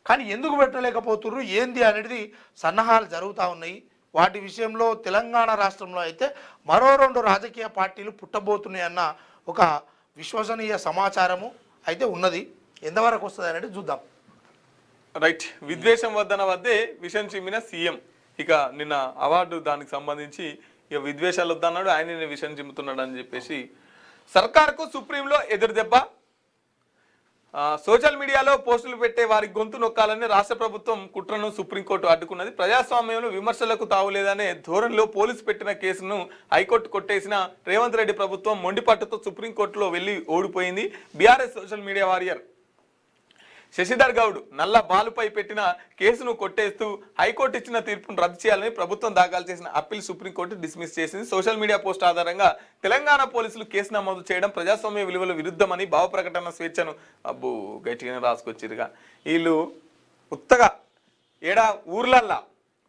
[SPEAKER 2] కానీ ఎందుకు పెట్టలేకపోతుర్రు ఏంది అనేది సన్నాహాలు జరుగుతూ ఉన్నాయి. వాటి విషయంలో తెలంగాణ రాష్ట్రంలో అయితే మరో 2 రాజకీయ పార్టీలు పుట్టబోతున్నాయి అన్న ఒక విశ్వసనీయ సమాచారము అయితే ఉన్నది. ఎంతవరకు వస్తుంది అనేది చూద్దాం.
[SPEAKER 1] రైట్. విద్వేషం వద్దన వద్దే విషయం చిమ్మిన సీఎం. ఇక నిన్న అవార్డు దానికి సంబంధించి ఇక విద్వేషాలు వద్దన్నాడు, ఆయన విషయం చిమ్ముతున్నాడు అని చెప్పేసి సర్కార్కు సుప్రీంలో ఎదురు దెబ్బ. సోషల్ మీడియాలో పోస్టులు పెట్టే వారి గొంతు నొక్కాలని రాష్ట్ర ప్రభుత్వం కుట్రను సుప్రీంకోర్టు అడ్డుకున్నది. ప్రజాస్వామ్యంలో విమర్శలకు తావులేదనే ధోరణిలో పోలీసు పెట్టిన కేసును హైకోర్టు కొట్టేసిన రేవంత్ రెడ్డి ప్రభుత్వం మొండిపట్టుతో సుప్రీంకోర్టులో వెళ్లి ఓడిపోయింది. BRS social media warrior Shashidhar Goud Nalla బాలుపై పెట్టిన కేసును కొట్టేస్తూ హైకోర్టు ఇచ్చిన తీర్పును రద్దు చేయాలని ప్రభుత్వం దాఖలు చేసిన అప్పీల్ సుప్రీంకోర్టు డిస్మిస్ చేసింది. సోషల్ మీడియా పోస్ట్ ఆధారంగా తెలంగాణ పోలీసులు కేసు నమోదు చేయడం ప్రజాస్వామ్య విలువల విరుద్ధమని భావ ప్రకటన స్వేచ్ఛను గట్టిగానే రాసుకొచ్చిరుగా వీళ్ళు ఉత్తగా ఏడా ఊర్లల్లా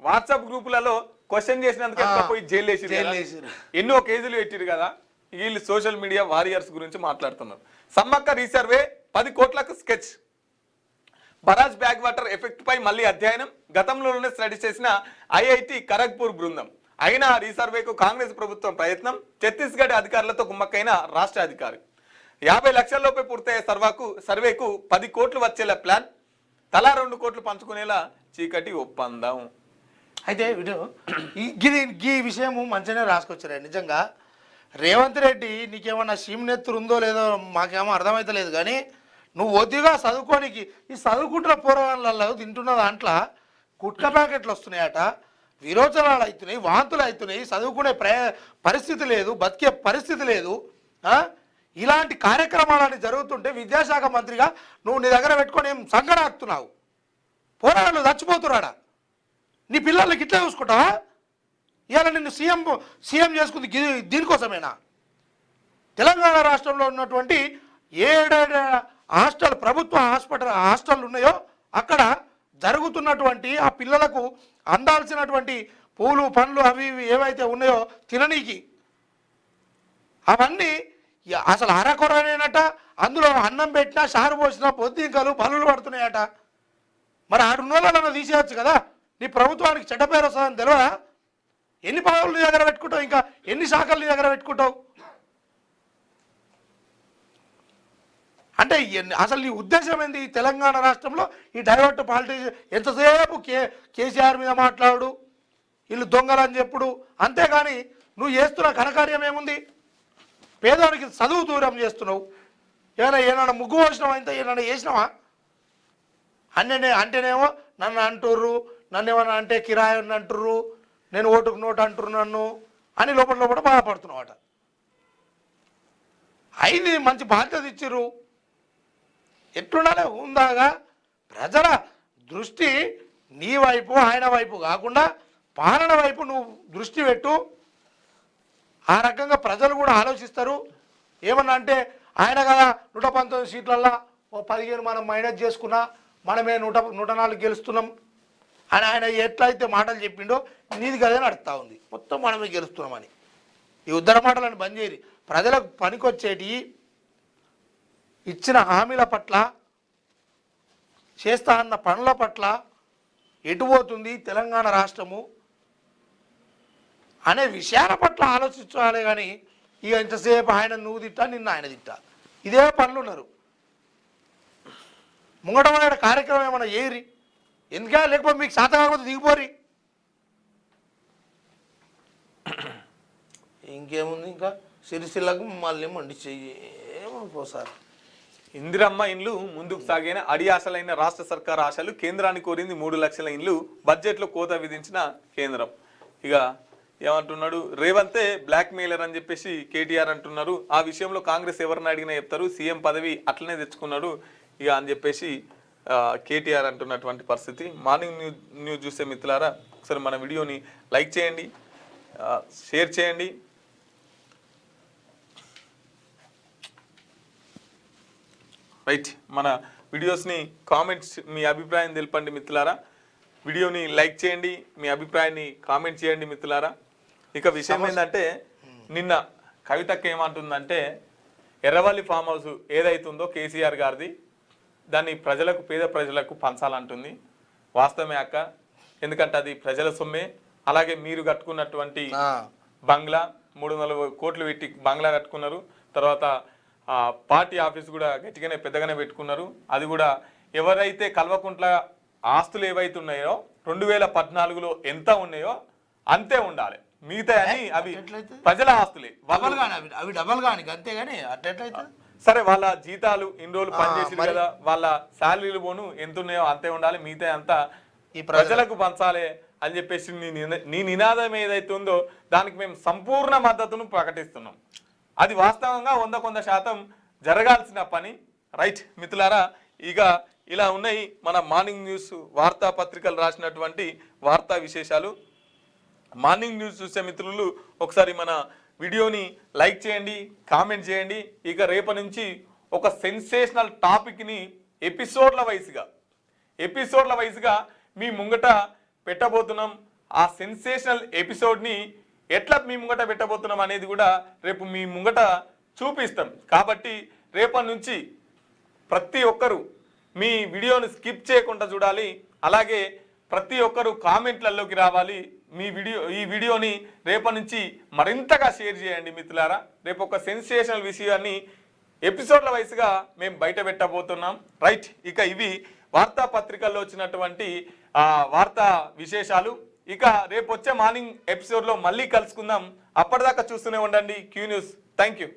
[SPEAKER 1] వాట్సాప్ గ్రూపులలో క్వశ్చన్ చేసినందుకు పోయి జైలు వేసిరు. ఎన్నో కేసులు పెట్టిరు కదా. వీళ్ళు సోషల్ మీడియా వారియర్స్ గురించి మాట్లాడుతున్నారు. సమ్మక్క రీసర్వే 10 కోట్లకు sketch. Barrage back water effect పై మళ్ళీ అధ్యయనం. గతంలోనే స్టడీ చేసిన ఐఐటి ఖరగ్పూర్ బృందం. అయినా రీసర్వేకు కాంగ్రెస్ ప్రభుత్వం ప్రయత్నం. ఛత్తీస్గఢ్ అధికారులతో కుమ్మక్కైన రాష్ట్ర అధికారి. 50 లక్షల్లోపే పూర్తయ్యే సర్వేకు 10 కోట్లు వచ్చేలా ప్లాన్. తలా 2 కోట్లు పంచుకునేలా చీకటి ఒప్పందం.
[SPEAKER 2] అయితే ఈ విషయము మంచిగానే రాసుకొచ్చారు. నిజంగా రేవంత్ రెడ్డి నీకేమన్నా సీమనెత్తురు ఉందో లేదో మాకేమో అర్థమైతలేదు. కానీ నువ్వు ఒద్దిగా చదువుకోనికి ఈ చదువుకుంటున్న పోరాటాలలో తింటున్న దాంట్లో గుట్కా ప్యాకెట్లు వస్తున్నాయట, విరోచనాలు అవుతున్నాయి, వాంతులు అవుతున్నాయి, చదువుకునే పరిస్థితి లేదు, బతికే పరిస్థితి లేదు. ఇలాంటి కార్యక్రమాలని జరుగుతుంటే విద్యాశాఖ మంత్రిగా నువ్వు నీ దగ్గర పెట్టుకొని ఏం సంగడాస్తున్నావు? పోరాటాలు చచ్చిపోతున్నాడా? నీ పిల్లలకి ఇట్లా చూసుకుంటావా? ఇవాళ నిన్ను సీఎం చేసుకుంది దీనికోసమేనా? తెలంగాణ రాష్ట్రంలో ఉన్నటువంటి 7 హాస్టల్ ప్రభుత్వ హాస్టల్ ఉన్నాయో అక్కడ జరుగుతున్నటువంటి ఆ పిల్లలకు అందాల్సినటువంటి పూలు పండ్లు అవి ఏవైతే ఉన్నాయో తిననీకి అవన్నీ అసలు అరకొరనేనట. అందులో అన్నం పెట్టినా షారు పోసినా పొద్దుంకలు పనులు పడుతున్నాయట. మరి 6 నెలలను తీసేయచ్చు కదా. నీ ప్రభుత్వానికి చెడ్డ పేరు వస్తుందని తెలియదా? ఎన్ని పదవులు నీ దగ్గర పెట్టుకుంటావు? ఇంకా ఎన్ని శాఖలు నీ దగ్గర పెట్టుకుంటావు? అంటే అసలు నీ ఉద్దేశం ఏంది? తెలంగాణ రాష్ట్రంలో ఈ డైవర్ట్ పాలిటిక్స్ ఎంతసేపు కేసీఆర్ మీద మాట్లాడు, వీళ్ళు దొంగలని చెప్పుడు, అంతేగాని నువ్వు చేస్తున్న ఘనకార్యం ఏముంది? పేదవాడికి చదువు దూరం చేస్తున్నావు. ఏమైనా ముగ్గు పోసినావా? ఇంత ఏమైనా చేసినావా? అంటేనేమో నన్ను అంటుర్రు, నన్ను ఏమన్నా అంటే కిరాయి అంటుర్రు, నేను ఓటుకు నోటు అంటుర్రు నన్ను అని లోపల బాధపడుతున్నావు అట. అయింది మంచి బాధ్యత ఇచ్చిర్రు, ఎట్లుండాలి ఉందాగా. ప్రజల దృష్టి నీ వైపు ఆయన వైపు కాకుండా పాలన వైపు నువ్వు దృష్టి పెట్టు. ఆ రకంగా ప్రజలు కూడా ఆలోచిస్తారు. ఏమన్నా అంటే ఆయన కదా 119 సీట్లల్లో 15 మనం మైనస్ చేసుకున్నా మనమే 104 గెలుస్తున్నాం అని ఆయన ఎట్లయితే మాటలు చెప్పిండో నీది కదే నడుస్తూ ఉంది. మొత్తం మనమే గెలుస్తున్నామని ఈ ఉద్దర మాటలను బంద్ చేయరు. ప్రజలకు పనికొచ్చేటి ఇచ్చిన హామీల పట్ల, చేస్తా అన్న పనుల పట్ల ఎటుపోతుంది తెలంగాణ రాష్ట్రము అనే విషయాల పట్ల ఆలోచించాలి. కానీ ఇక ఇంతసేపు ఆయన నువ్వు తిట్టా, నిన్న ఆయన తిట్టా, ఇదే పనులు ఉన్నారు. ముంగటమైన కార్యక్రమం ఏమన్నా చేయరి ఎందుకా, లేకపోతే మీకు శాతం కాకపోతే దిగిపోరి. ఇంకేముంది, ఇంకా సిరిసిల్లకు మళ్ళీ మండి చెయ్యి ఏమనుకోసారి.
[SPEAKER 1] ఇందిరమ్మ ఇండ్లు ముందుకు సాగిన అడి ఆశలైన రాష్ట్ర సర్కార్ ఆశలు కేంద్రాన్ని కోరింది 3 లక్షల ఇండ్లు, బడ్జెట్లో కోత విధించిన కేంద్రం. ఇక ఏమంటున్నాడు రేవంతే బ్లాక్ మెయిలర్ అని చెప్పేసి కేటీఆర్ అంటున్నారు. ఆ విషయంలో కాంగ్రెస్ ఎవరిని అడిగినా చెప్తారు, సీఎం పదవి అట్లనే తెచ్చుకున్నాడు ఇక అని చెప్పేసి కేటీఆర్ అంటున్నటువంటి పరిస్థితి. మార్నింగ్ న్యూస్ చూసే మిత్రులారా ఒకసారి మన వీడియోని లైక్ చేయండి, షేర్ చేయండి. రైట్, మన వీడియోస్ని కామెంట్స్ మీ అభిప్రాయం తెలపండి మిత్రులారా. వీడియోని లైక్ చేయండి, మీ అభిప్రాయాన్ని కామెంట్ చేయండి మిత్రులారా. ఇక విషయం ఏంటంటే నిన్న కవితక్క ఏమంటుందంటే ఎర్రవల్లి ఫామ్ హౌస్ ఏదైతుందో కేసీఆర్ గారిది దాన్ని ప్రజలకు, పేద ప్రజలకు పంచాలంటుంది. వాస్తవమే అక్క, ఎందుకంటే అది ప్రజల సొమ్మే. అలాగే మీరు కట్టుకున్నటువంటి బంగ్లా 340 కోట్లు పెట్టి బంగ్లా కట్టుకున్నారు. తర్వాత పార్టీ ఆఫీస్ కూడా గట్టిగానే పెద్దగానే పెట్టుకున్నారు. అది కూడా ఎవరైతే కల్వకుంట్ల ఆస్తులు ఏవైతే ఉన్నాయో 2014లో ఎంత ఉన్నాయో అంతే ఉండాలి, మిగతా అని అవి ప్రజల ఆస్తులే.
[SPEAKER 2] అవి డబల్ కానీ అంతేగాని అట్లయితే
[SPEAKER 1] సరే, వాళ్ళ జీతాలు ఇన్ని రోజులు పనిచేసి కదా, వాళ్ళ శాలరీలు పోను ఎంత ఉన్నాయో అంతే ఉండాలి, మిగతా అంతా ఈ ప్రజలకు పంచాలి అని చెప్పేసి నీ నినాదం ఏదైతే ఉందో దానికి మేము సంపూర్ణ మద్దతును ప్రకటిస్తున్నాం. అది వాస్తవంగా 100% జరగాల్సిన పని. రైట్ మిత్రులారా, ఇక ఇలా ఉన్నాయి మన మార్నింగ్ న్యూస్ వార్తాపత్రికలు రాసినటువంటి వార్తా విశేషాలు. మార్నింగ్ న్యూస్ చూసే మిత్రులు ఒకసారి మన వీడియోని లైక్ చేయండి, కామెంట్ చేయండి. ఇక రేపటి నుంచి ఒక సెన్సేషనల్ టాపిక్ని ఎపిసోడ్ల వైజ్గా మీ ముంగట పెట్టబోతున్నాం. ఆ సెన్సేషనల్ ఎపిసోడ్ని ఎట్లా మీ ముంగట పెట్టబోతున్నాం అనేది కూడా రేపు మీ ముంగట చూపిస్తాం. కాబట్టి రేపటి నుంచి ప్రతి ఒక్కరు మీ వీడియోని స్కిప్ చేయకుండా చూడాలి. అలాగే ప్రతి ఒక్కరు కామెంట్లలోకి రావాలి. ఈ వీడియోని రేపటి నుంచి మరింతగా షేర్ చేయండి మిత్రులారా. రేపు ఒక సెన్సేషనల్ విషయాన్ని ఎపిసోడ్ల వైస్గా మేము బయట పెట్టబోతున్నాం. రైట్, ఇక ఇవి వార్తాపత్రికల్లో వచ్చినటువంటి వార్తా విశేషాలు. ఇక రేపు వచ్చే మార్నింగ్ ఎపిసోడ్లో మళ్ళీ కలుసుకుందాం. అప్పటిదాకా చూస్తూనే ఉండండి క్యూ న్యూస్. Thank you.